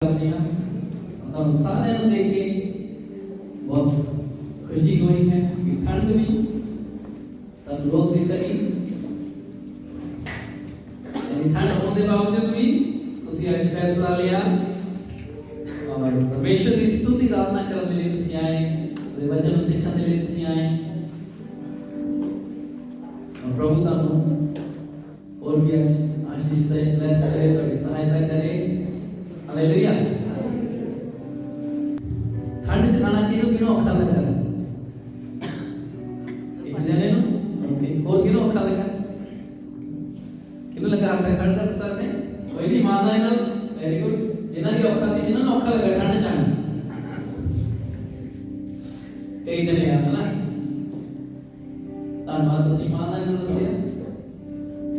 सारे देख के बहुत खुशी हुई है कि ठंड भी तब लोग भी सही ठंड होने के बावजूद भी तुसी आज फैसला लिया और परमेश्वर की स्तुति आराधना करने लिए तुसी आए ते वचन सीखने के लिए तुसी आए और प्रभु तानु और भी आशीष दे ब्लेस करे तो सहायता करे हालेलुया। ठंड च खाना किनो औखा लगा एक जने नु और किनो औखा लगा किनो लगा हाथ खड़ कर सकते कोई भी मानदा है ना वेरी गुड जिन्ना की औखा सी जिन्ना औखा लगा ठंड च आना कई जने आना ना धन्यवाद तुसी मानदा ने दसिया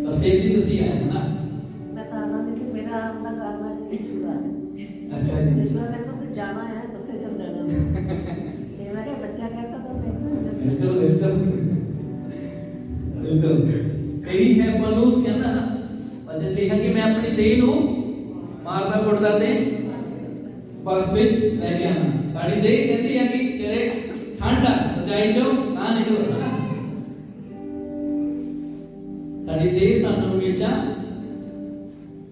पर फिर भी तुसी आए ना बताना नहीं मेरा अपना काम है इशू है। अच्छा जी इसमें मेरे को तो जाना है बस से चल जाना है ये मैं क्या बच्चा कैसा तो बिल्कुल कई है पलूस कहना ना वचन लिखा कि मैं अपनी देह नु मारदा कुटदा ते बस विच लेके आना साडी देह कहती है कि सवेरे ठंड आ रजाई चो ना निकल साडी देह सानू हमेशा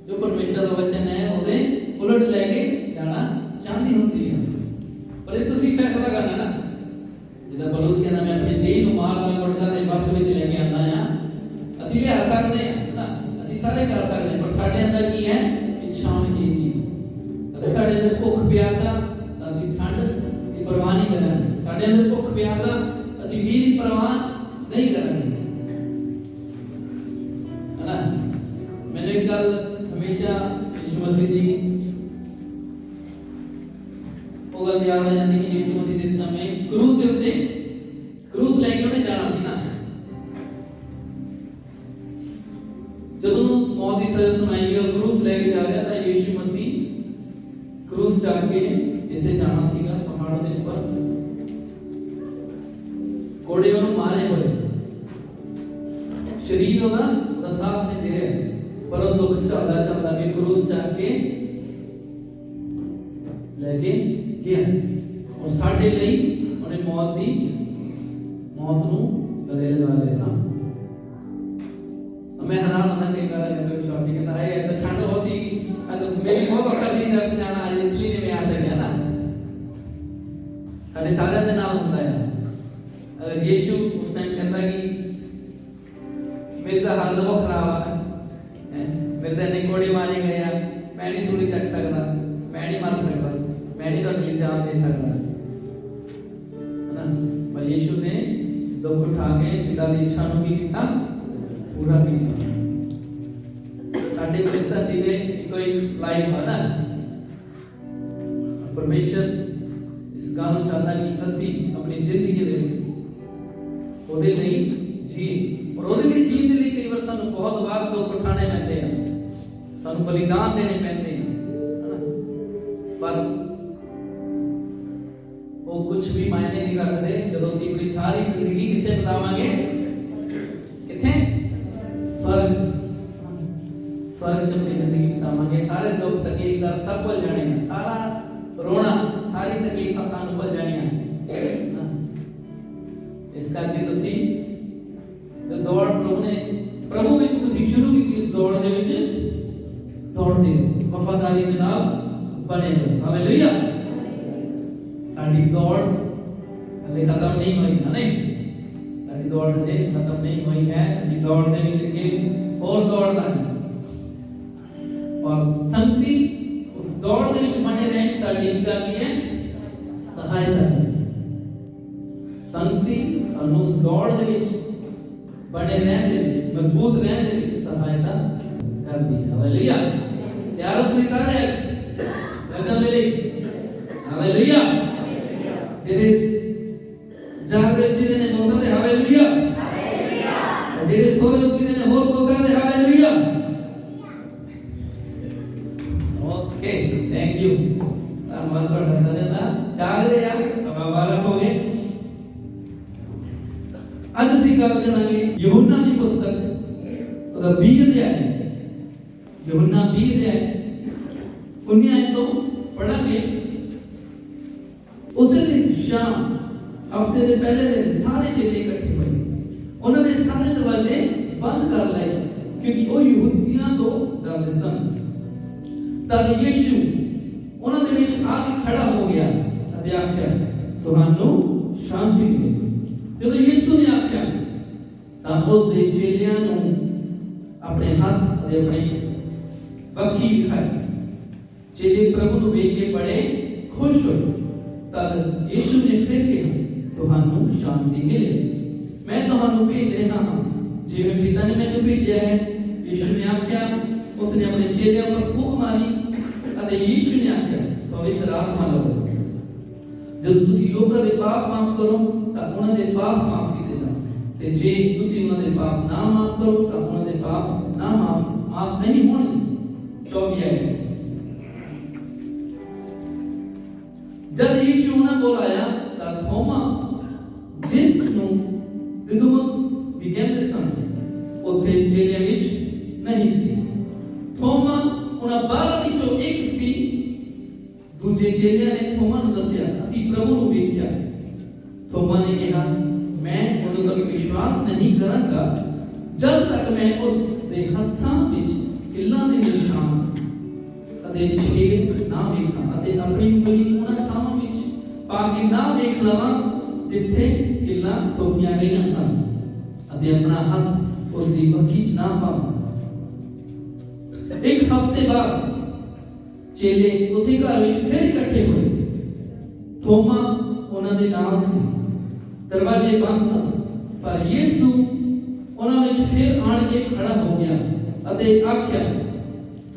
जो परमेश्वर का वचन है ओदे उलट लेके जाना चाहती होती है पर ये तुसी फैसला करना ना जिदा पलूस कहना मैं अपनी देह नु मारदा कुटदा ते बस विच लेके आना है ਅਸੀਂ ਲਿਆ ਸਕਦੇ ਹਾਂ ਨਾ ਅਸੀਂ ਸਾਰੇ ਕਰ ਸਕਦੇ ਹਾਂ ਪਰ ਸਾਡੇ ਅੰਦਰ ਕੀ ਹੈ ਇੱਛਾਵਾਂ ਕੀ ਦੀ ਅਗਰ ਸਾਡੇ ਅੰਦਰ ਭੁੱਖ ਪਿਆਸ ਆ ਤਾਂ ਅਸੀਂ ਠੰਡ ਦੀ ਪਰਵਾਹ ਨਹੀਂ ਕਰਾਂਗੇ ਸਾਡੇ ਅੰਦਰ ਭੁੱਖ ਪਿਆਸ ਆ ਅਸੀਂ ਮੀਂਹ ਦੀ ਪਰਵਾਹ ਨਹੀਂ ਕਰਾਂਗੇ ਹੈ ਨਾ ਮੈਨੂੰ ਇੱਕ ਗੱਲ ਹਮੇਸ਼ਾ ਯਿਸੂ ਮਸੀਹ ਦੀ ਉਹ ਗੱਲ ਯਾਦ ਆ ਜਾਂਦੀ ਕਿ ਯਿਸੂ ਮਸੀਹ ਦੇ ਸਮੇਂ ਕਰੂਸ ਦੇ ਉੱਤੇ ਕਰੂਸ ਲੈ ਕੇ ਉਹਨੇ ਜਾਣਾ ਸੀ ਨਾ ਜਦੋਂ ਮੌਤ ਦੀ ਸਜ਼ਾ ਸੁਣਾਈ ਗਈ और क्रूस लेके जा रहा था यीशु मसीह क्रूस जाके ਇੱਥੇ ਜਾਣਾ ਸੀਗਾ ਪਹਾੜ ਦੇ ਉੱਪਰ ਕੋੜੇ ਨੂੰ ਮਾਰੇ ਹੋਏ ਸ਼ਰੀਰ ਉਹਦਾ ਸਾਥ ਨਹੀਂ ਦੇ ਰਿਹਾ ਪਰ ਉਹ ਦੁੱਖ ਚੱਲਦਾ ਚੱਲਦਾ ਵੀ क्रूस ਜਾਕੇ ਲੈ ਕੇ ਗਿਆ और ਸਾਡੇ ਲਈ ਉਹਨੇ ਮੌਤ ਨੂੰ ਗਲੇ ਲਗਾ ਲਿਆ मैं हैरान होना कई बार जब विश्वासी कहता है ऐसा ठंड बहुत सी तो मेरी बहुत औखा सी चर्च जाना है इसलिए नहीं मैं आ सकिया ना सारे सारे दे नाल होता है अगर यीशु उस टाइम कहता कि मेरी तो हालत बहुत खराब है मेरे तो इतने कोड़े मारे गए हैं मैं नहीं सूली चक सकता मैं नहीं मर सकता मैं नहीं तो अपनी जान दे सकता है ना पर यीशु ने दुख उठा के पिता की इच्छा को भी किया पूरा किया साडे इस धरती ते कोई लाइफ है ना परमेश्वर इस गल नूं चाहता कि असी अपनी जिंदगी दे ओदे लई जी और ओदे लई जीण दे लई कई बार सानू बहुत बार दुख उठाने पैंदे हैं सानू बलिदान देने पैंदे हैं है ना पर वो कुछ भी मायने नहीं रखते जदों असी अपनी सारी जिंदगी किथे बितावांगे किथे स्वर्ग च अपनी जिंदगी बितावांगे सारे दुख तकलीफ दर्द सब भूल जाने सारा रोना सारी तकलीफां सानू भूल जानियां इस करके तुसी जो दौड़ प्रभु विच तुसी शुरू की इस दौड़ दे विच दौड़दे वफादारी दे नाल बने रहो हालेलुया साडी दौड़ हले खत्म नहीं हुई है नहीं साडी दौड़ जे खत्म नहीं हुई है ਅਸੀਂ दौड़ ਦੇ ਵਿੱਚ ਅੱਗੇ और दौड़ना है और संगति उस दौड़ ਦੇ ਵਿੱਚ बने रहने ਸਾਡੀ ਕਰਨੀ है सहायता संगति ਸਾਨੂੰ उस दौड़ ਦੇ ਵਿੱਚ बने रहने ਦੇ ਵਿੱਚ मजबूत रहने ਦੇ ਵਿੱਚ सहायता करती है हालेलुया यारो ਤੁਸੀਂ ਸਾਰੇ ਵਚਨ ਦੇ ਲਈ हालेलुया ਜਿਹੜੇ ਜਾਗਦੇ ਉੱਚੇ ਨੇ ਬੋਲਦੇ ਹਾਲੇਲੂਇਆ ਹਾਲੇਲੂਇਆ ਜਿਹੜੇ ਸੋਰੇ ਉੱਚੇ ਨੇ ਹੋਰ ਬੋਲਦੇ ਹਾਲੇਲੂਇਆ ਓਕੇ ਥੈਂਕ ਯੂ ਧੰਨਵਾਦ ਤੁਹਾਡਾ ਸਾਰਿਆਂ ਦਾ ਜਾਗ ਰਹੇ ਆ ਸਵਾ 12 ਹੋ ਗਏ ਅੱਜ ਅਸੀਂ ਗੱਲ ਕਰਾਂਗੇ ਯਹੋਨਾ ਦੀ ਪੁਸਤਕ ਉਹਦਾ 20 ਅਧਿਆਇ ਯਹੋਨਾ 20 ਅਧਿਆਇ 19 ਤੋਂ पढ़ांगे। उस दिन शाम हफ्ते के पहले दिन सारे चेले इकट्ठे हुए। उन्होंने सारे दरवाजे बंद कर लाए क्योंकि वो यहूदियों तो डरते सन। तब यीशु उन्होंने विच आके खड़ा हो गया अते आख्या तुहानू शांति मिले। जब यीशु ने आख्या तब उस दे चेलियां नू अपने हाथ अते अपने वखी दिखाई। चेले प्रभु को देख के बड़े खुश हुए। तब यीशु ने फिर कहा तुहानू शांति मिले। मैं तुहानू भेज रहा हूं जिवें पिता ने मैनू भेजा है। यीशु ने आख्या उसने अपने चेलियां पर फूंक मारी अते यीशु ने आख्या पवित्र आत्मा लो। जब तुसी लोकां दे पाप माफ करो तां उन्हां दे पाप माफ कीते जाण ते जे तुसी उन्हां दे पाप ना माफ करो तां उन्हां दे पाप ना माफ नहीं होणे। 24 जब यीशु उन्हां कोल आया तां थोमा जिस ਨੂੰ ਦਿਦੁਮਸ ਵੀ ਕਹਿੰਦੇ ਸਨ ਉੱਥੇ ਚੇਲਿਆਂ ਵਿੱਚ ਨਹੀਂ ਸੀ। ਥੋਮਾ ਉਹਨਾਂ 12 ਵਿੱਚੋਂ ਇੱਕ ਸੀ। ਦੂਜੇ ਚੇਲਿਆਂ ਨੇ ਥੋਮਾ ਨੂੰ ਦੱਸਿਆ ਅਸੀਂ ਪ੍ਰਭੂ ਨੂੰ ਵੇਖਿਆ। ਥੋਮਾ ਨੇ ਕਿਹਾ ਮੈਂ ਉਹਨਾਂ ਦਾ ਵਿਸ਼ਵਾਸ ਨਹੀਂ ਕਰਾਂਗਾ ਜਦ ਤੱਕ ਮੈਂ ਉਸ ਦੇ ਹੱਥਾਂ ਵਿੱਚ ਕਿੱਲਾਂ ਦੇ ਨਿਸ਼ਾਨ ਅਤੇ ਛੇਦ ਨਾ ਵੇਖਾਂ ਅਤੇ ਆਪਣੀ ਉਂਗਲੀ ਉਹਨਾਂ ਥਾਵਾਂ ਵਿੱਚ ਪਾ ਕੇ ਨਾ ਵੇਖ ਲਵਾਂ ਜਿੱਥੇ किला टोपियां गई सन अते अपना हाथ उसकी वखी च ना पावां। एक हफ्ते बाद चेले उसी घर में फिर इकट्ठे हुए। थोमा उन्हां दे नाल सी। दरवाजे बंद सन पर यीशु उन्हां विच फिर आण के खड़ा हो गया अते आख्या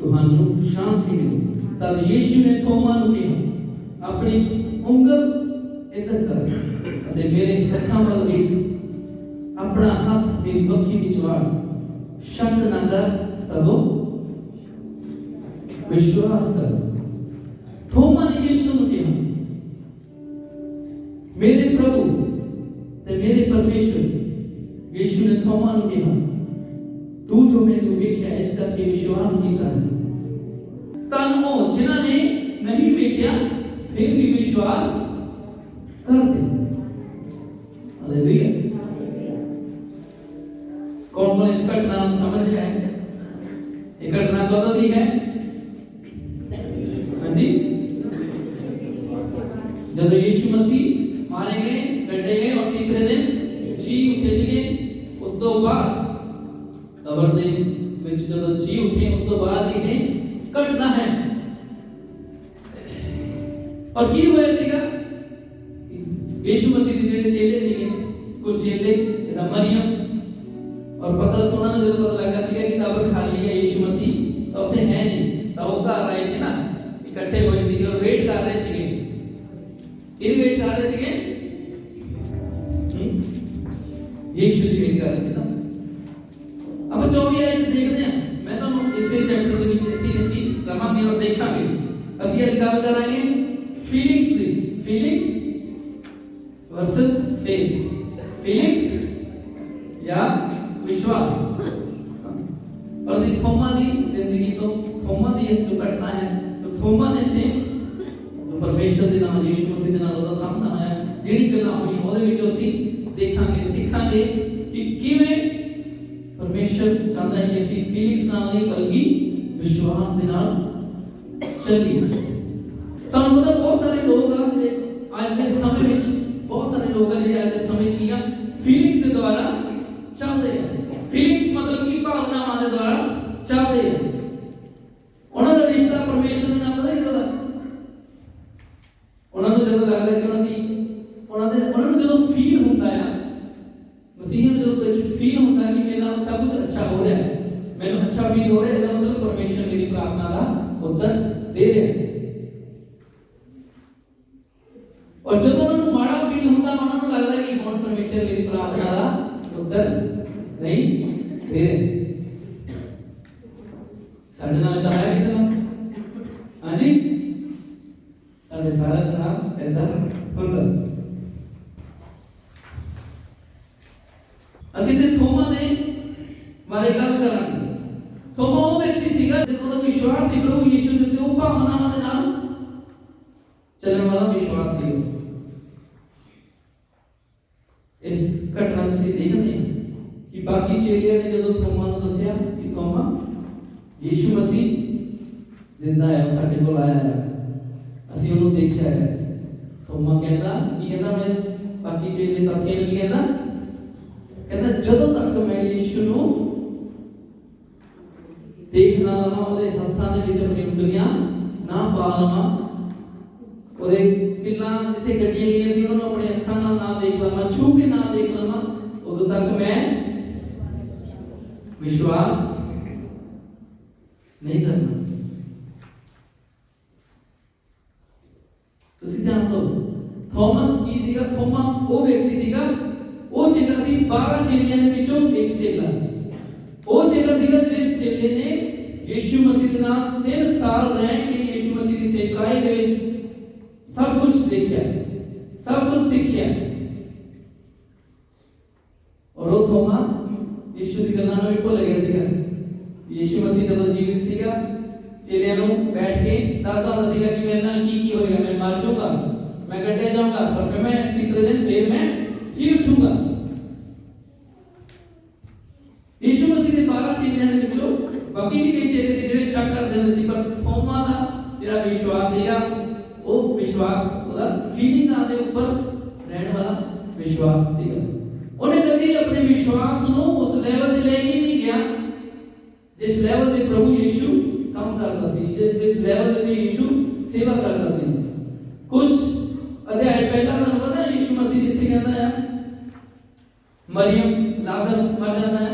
तुहानू शांति मिले। तद यीशु ने थोमा नू कहा अपनी उंगल इधर कर अते मेरे हत्थां वल देख अपना हाथ मेरी वखी विच वाड़ शक ना कर सगों विश्वास कर। थोमा ने यीशु नू कहा मेरे प्रभु ते मेरे परमेश्वर। यीशु ने थोमा नू कहा तू जो मैनू वेख्या इस करके विश्वास कीता है। तन ओ जिन्हां ने नहीं वेख्या फिर भी विश्वास करते। हालेलुया। कौन इस घटना समझ रहा है? ये घटना कदों दी है? हाँ जी, जब यीशु मसीह मारे गए कटे गए और तीसरे दिन जी उठे सीगे उस तो बाद कबर दे विच जब जी उठे उस तो बाद ये घटना है। और की होया सीगा यीशु मसीह के जेडे चेले सीगे कुछ चेले जदा मरियम और पतरस उन्हां नूं जदों पता लगा सीगा कि कब्र खाली है यीशु मसीह तो उत्थे है नहीं तो वो घर आए सी ना इकट्ठे होए सीगे और वेट कर रहे सीगे। किहदी वेट कर रहे सीगे? यीशु दी वेट कर रहे सी ना। अब 24 आयत देखते हैं। मैं तुहानूं इस चैप्टर दे विच इत्थे ਅਸੀਂ ਰਵਾਂਗੇ और देखांगे। ਅਸੀਂ ਅੱਜ ਗੱਲ ਕਰਾਂਗੇ फीलिंग्स दी। Feelings versus faith. फीलिंग्स या विश्वास। और इसी थोमा दी जिंदगी तो थोमा दी जो घटना है तो थोमा ने थे जो परमेश्वर दे नाल यीशु मसीह दे नाल ਉਹਦਾ ਸਾਹਮਣਾ ਹੋਇਆ ਜਿਹੜੀ ਗੱਲਾਂ ਹੋਈਆਂ ਉਹਦੇ ਵਿੱਚ ਅਸੀਂ ਦੇਖਾਂਗੇ ਸਿੱਖਾਂਗੇ ਕਿ ਕਿਵੇਂ परमेश्वर चाहता है कि ਅਸੀਂ फीलिंग्स ਨਾਲ ਨਹੀਂ ਬਲਕਿ विश्वास ਦੇ ਨਾਲ ਚੱਲੀਏ। ਤੁਹਾਨੂੰ ਪਤਾ ਬਹੁਤ ਸਾਰੇ ਲੋਕ ਆ ਜਿਹੜੇ ਅੱਜ ਦੇ ਸਮੇਂ ਵਿੱਚ ਬਹੁਤ ਸਾਰੇ ਲੋਕ ਆ ਜਿਹੜੇ ਅੱਜ ਦੇ ਸਮੇਂ ਦੀਆਂ ਫੀਲਿੰਗਸ ਦੇ ਦੁਆਰਾ ਚੱਲਦੇ ਆ। ਫੀਲਿੰਗਸ ਮਤਲਬ ਕਿ ਭਾਵਨਾਵਾਂ ਦੇ ਦੁਆਰਾ ਚੱਲਦੇ ਆ। ਉਹਨਾਂ ਦਾ ਰਿਸ਼ਤਾ ਪਰਮੇਸ਼ਰ ਦੇ ਨਾਲ ਪਤਾ ਕਿਦਾਂ ਦਾ? ਉਹਨਾਂ ਨੂੰ ਜਦੋਂ ਲੱਗਦਾ ਕਿ ਉਹਨਾਂ ਨੂੰ ਜਦੋਂ ਫੀਲ ਹੁੰਦਾ ਆ ਮਸੀਹ ਨੂੰ ਜਦੋਂ ਕੁਝ ਫੀਲ ਹੁੰਦਾ ਕਿ ਮੇਰੇ ਨਾਲ ਸਭ ਕੁਝ ਅੱਛਾ ਹੋ ਰਿਹਾ ਹੈ ਮੈਨੂੰ ਅੱਛਾ ਫੀਲ ਹੋ ਰਿਹਾ ਇਹਦਾ ਮਤਲਬ ਪਰਮੇਸ਼ਰ ਮੇਰੀ ਪ੍ਰਾਰਥਨਾ ਦਾ ਉੱਤਰ ਦੇ ਰਿਹਾ ਹੈ। और जब उन्होंने माड़ा फील होता उन्होंने लगता है कि कौन परमेश्वर मेरी प्रार्थना का उत्तर नहीं दे रहे। साढ़े नाल तो है किसी नाल? हाँ जी, साढ़े सारा नाम ऐसा होता। ਅਸੀਂ ਤੇ ਥੋਮਾ ਦੇ ਬਾਰੇ ਗੱਲ ਕਰਾਂਗੇ। ਥੋਮਾ ਉਹ ਵਿਅਕਤੀ ਸੀਗਾ ਜਿਹਦਾ ਵਿਸ਼ਵਾਸ ਸੀ ਪ੍ਰਭੂ ਯੀਸ਼ੂ ਦੇ ਉੱਤੇ ਉਹ ਭਾਵਨਾਵਾਂ ਦੇ ਨਾਲ चलने वाला विश्वास सी। इस घटना तुसीं देखदे कि बाकी चेलियां ने जदों थोमा नूं दस्सिया कि थोमा यीशु मसीह जिंदा है, साडे कोल आया है, असीं उहनूं देखिया है। थोमा कहंदा की कहंदा मैं बाकी चेले साथियां नूं की कहंदा कहंदा जदों तक मैं यीशु नूं देख ना लवां, ਉਹਦੇ ਹੱਥਾਂ ਦੇ ਵਿੱਚ ਆਪਣੀ ਉਂਗਲੀਆਂ ਨਾ ਪਾ ਲਵਾਂ, ਉਹਦੇ ਕਿੱਲਾਂ ਜਿੱਥੇ ਗੱਡੀਆਂ ਗਈਆਂ ਸੀ ਉਹਨਾਂ ਨੂੰ ਆਪਣੀ ਅੱਖਾਂ ਨਾਲ ਨਾ ਦੇਖ ਲਵਾਂ, ਛੂ ਕੇ ਨਾ ਦੇਖ ਲਵਾਂ, ਉਦੋਂ ਤੱਕ ਮੈਂ विश्वास नहीं करना। ਤੁਸੀਂ ਜਾਣਦੇ ਹੋ ਥੋਮਸ ਕੀ ਸੀਗਾ? ਥੋਮਾ ਉਹ ਵਿਅਕਤੀ ਸੀਗਾ, ਉਹ ਚੇਲਾ ਸੀ 12 ਚੇਲਿਆਂ ਦੇ ਵਿੱਚੋਂ ਇੱਕ ਚੇਲਾ। ਉਹ ਚੇਲਾ ਸੀਗਾ ਜਿਸ ਚੇਲੇ ਨੇ ਯੀਸ਼ੂ ਮਸੀਹ ਦੇ ਨਾਲ 3 ਸਾਲ ਰਹਿ ਕੇ ਯੀਸ਼ੂ ਮਸੀਹ ਦੀ ਸੇਵਕਾਈ ਦੇ ਵਿੱਚ ਸਭ ਕੁਝ ਦੇਖਿਆ, ਸਭ ਕੁਝ ਸਿੱਖਿਆ। ਔਰ ਉਹ ਥੋਮਾ यीशु दी गल्लां नूं भी भुल गया सीगा। यीशु मसीह जदों जीवित सीगा चेलियां नूं बैठ के दसदा हुंदा सीगा कि मेरे नाल की होएगा, मैं मर जाऊंगा, मैं कट्टिया जाऊंगा, पर फिर मैं तीसरे दिन फिर मैं जी उठूंगा। यीशु मसीह दे 12 चेलियां दे विचों बाकी भी कई चेले सी जिहड़े शक करदे हुंदे सी, पर थोमा दा जिहड़ा विश्वास सीगा ਉਹ विश्वास ਉਹਦਾ फीलिंगां दे ऊपर रहण वाला विश्वास सीगा। ਉਹਨੇ ਕਦੀ ਆਪਣੇ ਵਿਸ਼ਵਾਸ ਨੂੰ ਉਸ ਲੈਵਲ ਤੇ ਲੈ ਕੇ ਨਹੀਂ ਗਿਆ ਜਿਸ ਲੈਵਲ ਤੇ ਪ੍ਰਭੂ ਯੀਸ਼ੂ ਕੰਮ ਕਰਦਾ ਸੀ, ਜਿਸ ਲੈਵਲ ਤੇ ਯੀਸ਼ੂ ਸੇਵਾ ਕਰਦਾ ਸੀ। ਕੁਝ ਅਧਿਆਇ ਪਹਿਲਾਂ ਤੁਹਾਨੂੰ ਪਤਾ ਯੀਸ਼ੂ ਮਸੀਹ ਜਿੱਥੇ ਕਹਿੰਦਾ ਹੈ ਮਰੀਮ ਲਾਜ਼ਰ ਮਰ ਜਾਂਦਾ ਹੈ,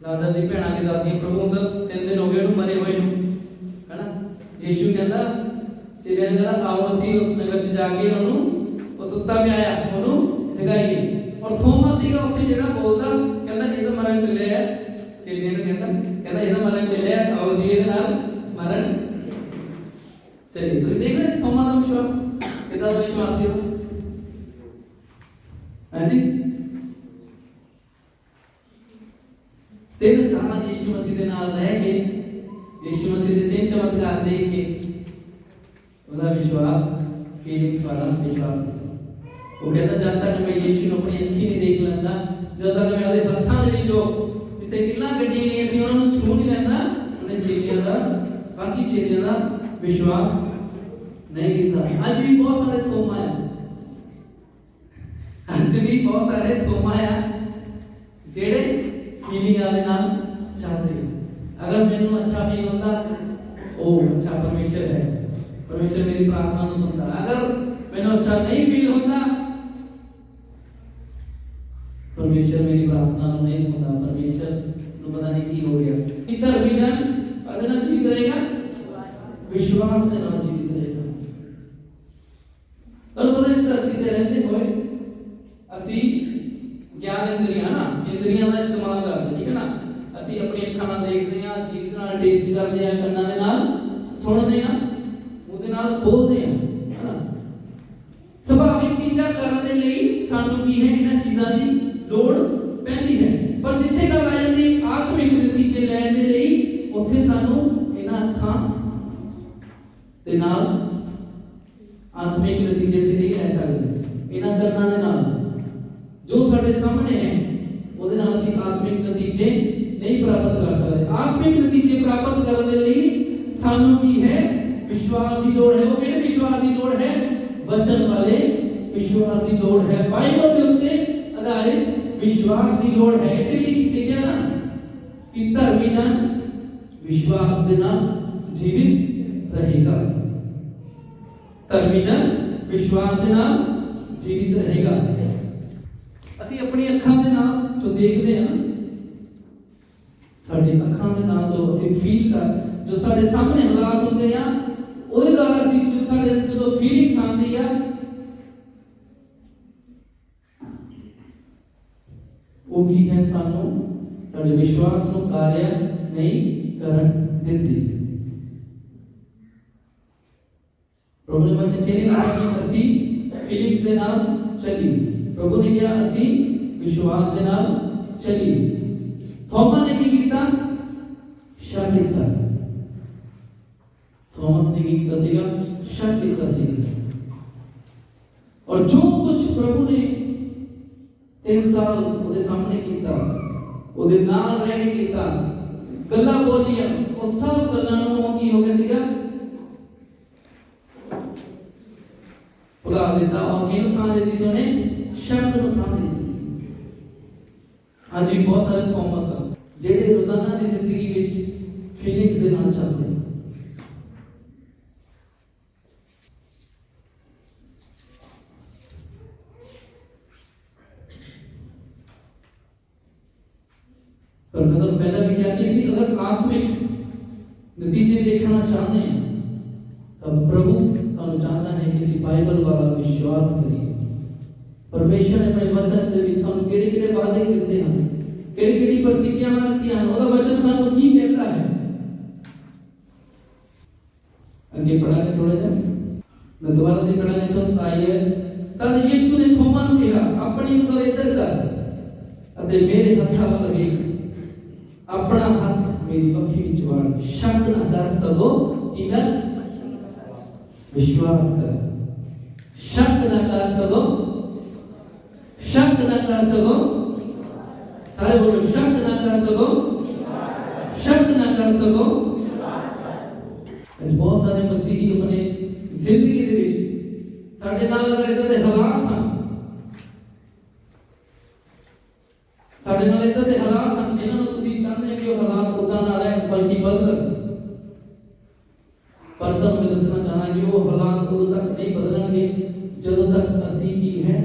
ਲਾਜ਼ਰ ਦੀ ਭੈਣਾਂ ਕੇ ਦੱਸਦੀਆਂ ਪ੍ਰਭੂ ਦਾ 3 ਦਿਨ ਹੋ ਗਏ ਉਹਨੂੰ ਮਰੇ ਹੋਏ ਨੂੰ, ਹੈਨਾ। ਯੀਸ਼ੂ ਕਹਿੰਦਾ ਚੇਲਿਆਂ ਨੇ ਕਹਿੰਦਾ ਆਓ ਅਸੀਂ ਉਸ ਨਗਰ 'ਚ ਜਾ ਕੇ ਉਹਨੂੰ ਉਹ ਸੁੱਤਾ ਪਿਆ ਆ ਉਹਨੂੰ ਜਗਾਈਏ। और थोमा सीगा उत्थे जेड़ा बोलदा कहंदा ये तो मरण चले है, चेले ने कहंदा ये तो मरण चले है, आओ जी ਇਹਦੇ ਨਾਲ मरण चलिए। ਤੁਸੀਂ देख रहे थोमा ਦਾ विश्वास कितना विश्वास है। हां जी 3 साल यीशु मसीह ਦੇ ਨਾਲ ਰਹਿ ਕੇ यीशु मसीह ਦੇ चिन्ह चमत्कार देख के ਉਹਦਾ विश्वास फीलिंग्स वाला विश्वास। वो कहता जब तक मैं यीशु को अपनी अखी नहीं देख लेंदा, जब तक मैं ਉਹਦੇ ਹੱਥਾਂ ਦੇ ਵਿੱਚੋਂ ਜਿੱਤੇ ਕਿੰਨਾ ਗੱਡੀਆਂ ਗਈਆਂ ਸੀ ਉਹਨਾਂ ਨੂੰ ਛੂ ਨਹੀਂ ਲੈਂਦਾ, ਉਹਨੇ ਚੇਲਿਆਂ ਦਾ ਬਾਕੀ ਚੇਲਿਆਂ ਦਾ ਵਿਸ਼ਵਾਸ नहीं ਕੀਤਾ। ਅੱਜ ਵੀ ਬਹੁਤ ਸਾਰੇ ਥੋਮਾ ਆ, ਅੱਜ ਵੀ ਬਹੁਤ ਸਾਰੇ ਥੋਮਾ ਆ ਜਿਹੜੇ ਫੀਲਿੰਗਾਂ ਦੇ ਨਾਲ ਚੱਲਦੇ। अगर ਮੈਨੂੰ अच्छा फील ਹੁੰਦਾ ਉਹ अच्छा परमेश्वर है, परमेश्वर मेरी प्रार्थना ਨੂੰ सुनता। अगर मैंने अच्छा नहीं फील होता परमेश्वर मेरी प्रार्थना को नहीं सुनता, परमेश्वर तो पता नहीं की हो गया। इधर विजन अदना जीवित रहेगा, विश्वास के नाम जीवित रहेगा। और पता इस धरती पे रहते हुए ਅਸੀਂ ज्ञान इंद्रियां ना इंद्रियां ਦਾ इस्तेमाल करते, ठीक है ना। ਅਸੀਂ अपनी ਅੱਖਾਂ ਨਾਲ ਦੇਖਦੇ ਹਾਂ, ਜੀਭ ਨਾਲ ਟੇਸਟ ਕਰਦੇ ਹਾਂ, ਕੰਨਾਂ ਦੇ ਨਾਲ ਸੁਣਦੇ ਹਾਂ, ਮੂੰਹ ਦੇ ਨਾਲ ਬੋਲਦੇ ਹਾਂ, ਹੈ ਨਾ। ਸੁਭਾਵਿਕ ਚੀਜ਼ਾਂ ਕਰਨ ਦੇ ਲਈ ਸਾਨੂੰ ਕੀ ਹੈ ਇਹਨਾਂ ਚੀਜ਼ਾਂ ਦੀ ਲੋੜ ਪੈਂਦੀ ਹੈ, ਪਰ ਜਿੱਥੇ ਗੱਲ ਆ ਜਾਂਦੀ ਆਤਮਿਕ ਨਤੀਜੇ ਲੈਣ ਦੇ ਲਈ ਉੱਥੇ ਸਾਨੂੰ ਇਹਨਾਂ ਅੱਖਾਂ ਦੇ ਨਾਲ ਆਤਮਿਕ ਨਤੀਜੇ ਸੇ ਨਹੀਂ ਲੈ ਸਕਦੇ। ਇਹਨਾਂ ਕੰਨਾਂ ਦੇ ਨਾਲ ਜੋ ਸਾਡੇ ਸਾਹਮਣੇ ਹੈ ਉਹਦੇ ਨਾਲ ਅਸੀਂ ਆਤਮਿਕ ਨਤੀਜੇ नहीं प्राप्त कर सकते। आत्मिक नतीजे प्राप्त करने के लिए सानू की है विश्वास की लोड़ है। वो किहड़े विश्वास की लोड़ है? वचन वाले विश्वास की लोड़ है, बाइबल के उत्ते आधारित विश्वास की लोड़ है। इसलिए लिखा ना कि धर्मी जन विश्वास के नाल जीवित रहेगा, धर्मी जन विश्वास के नाल जीवित रहेगा। ਅਸੀਂ अपनी ਅੱਖਾਂ ਦੇ ਨਾਲ जो देखते हैं साडी ਅੱਖਾਂ ਦੇ ਨਾਲ जो ਅਸੀਂ फील कर जो साडे सामने हालात ਹੁੰਦੇ ਆ ਉਹਦੇ ਨਾਲ ਅਸੀਂ जो साडे ਜਦੋਂ फीलिंग्स ਆਉਂਦੀ ਆ ਉਹ ਕੀ ਹੈ ਸਾਨੂੰ ਸਾਡੇ ਵਿਸ਼ਵਾਸ ਨੂੰ ਕਾਰਿਆ ਨਹੀਂ ਕਰਨ ਦਿੰਦੀ। प्रभु ने बच्चे चेले ने कहा कि ਅਸੀਂ फीलिंग्स ਦੇ ਨਾਲ ਚੱਲੀ, प्रभु ने किया ਅਸੀਂ विश्वास ਦੇ ਨਾਲ ਚੱਲੀ। थॉमस ने की कीता? शक कीता। थॉमस ने की कीता सीगा? शक कीता और जो कुछ प्रभु ने 3 साल ਉਹਦੇ ਸਾਹਮਣੇ ਕੀਤਾ, ਉਹਦੇ ਨਾਲ ਰਹਿ ਕੇ ਕੀਤਾ, ਗੱਲਾਂ ਬੋਲੀਆਂ, ਉਹ ਸਭ ਗੱਲਾਂ ਨੂੰ ਉਹ ਕੀ ਹੋ ਗਿਆ ਸੀਗਾ, ਭੁਲਾ ਦਿੱਤਾ। और ਕਿਹਨੂੰ ਥਾਂ ਦੇ ਦਿੱਤੀ ਸੀ ਉਹਨੇ? ਸ਼ਬਦ ਨੂੰ ਥਾਂ ਦੇ ਦਿੱਤੀ ਸੀ। ਅੱਜ ਵੀ ਬਹੁਤ ਸਾਰੇ ਥੋਮਸ ਆ ਜਿਹੜੇ ਰੋਜ਼ਾਨਾ ਦੀ ਜ਼ਿੰਦਗੀ ਵਿੱਚ ਫੀਲਿੰਗਸ ਦੇ ਨਾਲ ਚੱਲਦੇ ਨੇ। पर मैं तो पहला भी क्या कि अगर आत्मिक नतीजे देखना चाहते हैं तब प्रभु सानू चाहता है किसी बाइबल वाला विश्वास करिए। परमेश्वर ने अपने वचन दे विच सानू केड़े-केड़े वादे दिते हैं, केड़ी-केड़ी प्रतिज्ञावां कीतियां हैं, ओदा वचन सानू की कहता है। आगे पढ़ांगे थोड़ा जा, मैं दोबारा से पढ़ा देखो 27 है। तद यीशु ने थोमा नूं कहा, अपनी उंगल इधर कर अते मेरे हत्थां वल वेख, अपना हाथ मेरी अखी विच वाड़, शक ना कर सगो की कर विश्वास कर, शक ना कर सगो, शक ना कर सगो, सारे बोलो शक ना कर सगो, शक ना कर सगो। बहुत सारे मसीही अपने जिंदगी दे विच साडे नाल अगर इदां दे हालात हैं, साडे नाल इदां दे हालात हैं जिन्हां नूं तुसीं चाहते हैं कि वो हालात उदां ना रहन बल्कि बदलन, पर तब मैं दसना चाहना कि वो हालात उदों तक नहीं बदलणगे जदों तक असीं की है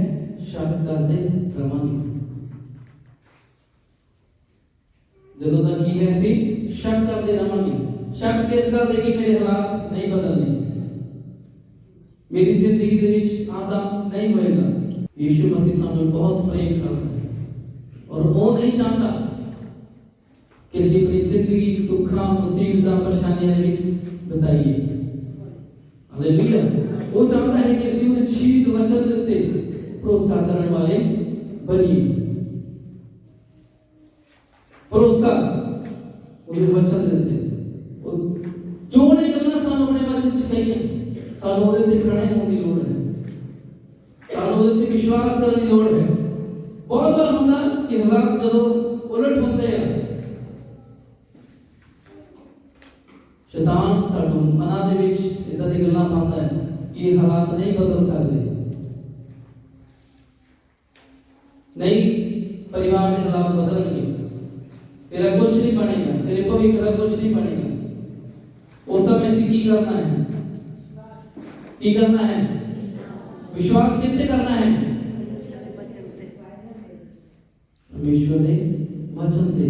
शक करते रहांगे। जदों तक की है असीं शक करते रहांगे। शक किस गल दे कि मेरे हालात नहीं बदलने, मेरी जिंदगी दे विच आदा नहीं होएगा। यीशु मसीह सानू बहुत प्रेम करता है और वो नहीं चाहता कि असीं अपनी जिंदगी दुखां मुसीबतां परेशानियां दे विच बिताइए। हालेलुया। वो चाहता है कि असीं उस जीवित वचन दे उत्ते भरोसा करने वाले बनिए। भरोसा उस वचन दे उत्ते जो ने गल्लां सानू अपने वचन च कहियां, सानू ਉਹਦੇ ਤੇ ਖੜੇ ਹੋਣ ਦੀ ਲੋੜ ਹੈ, ਸਾਨੂੰ ਉਹਦੇ ਤੇ ਵਿਸ਼ਵਾਸ ਕਰਨ ਦੀ ਲੋੜ ਹੈ। ਬਹੁਤ ਵਾਰ ਹੁੰਦਾ ਕਿ ਹਾਲਾਤ ਜਦੋਂ ਉਲਟ ਹੁੰਦੇ ਆ, शैतान साडू मना दे विच इदां दी गल्लां पांदा है कि ये हालात नहीं बदल सकदे, नहीं परिवार के हालात बदलणगे, तेरा कुछ नहीं बनेगा, तेरे भविष्य का कुछ नहीं बनेगा। उस समय से की करना है, की करना है, विश्वास कितने करना है? परमेश्वर ने वचन दे।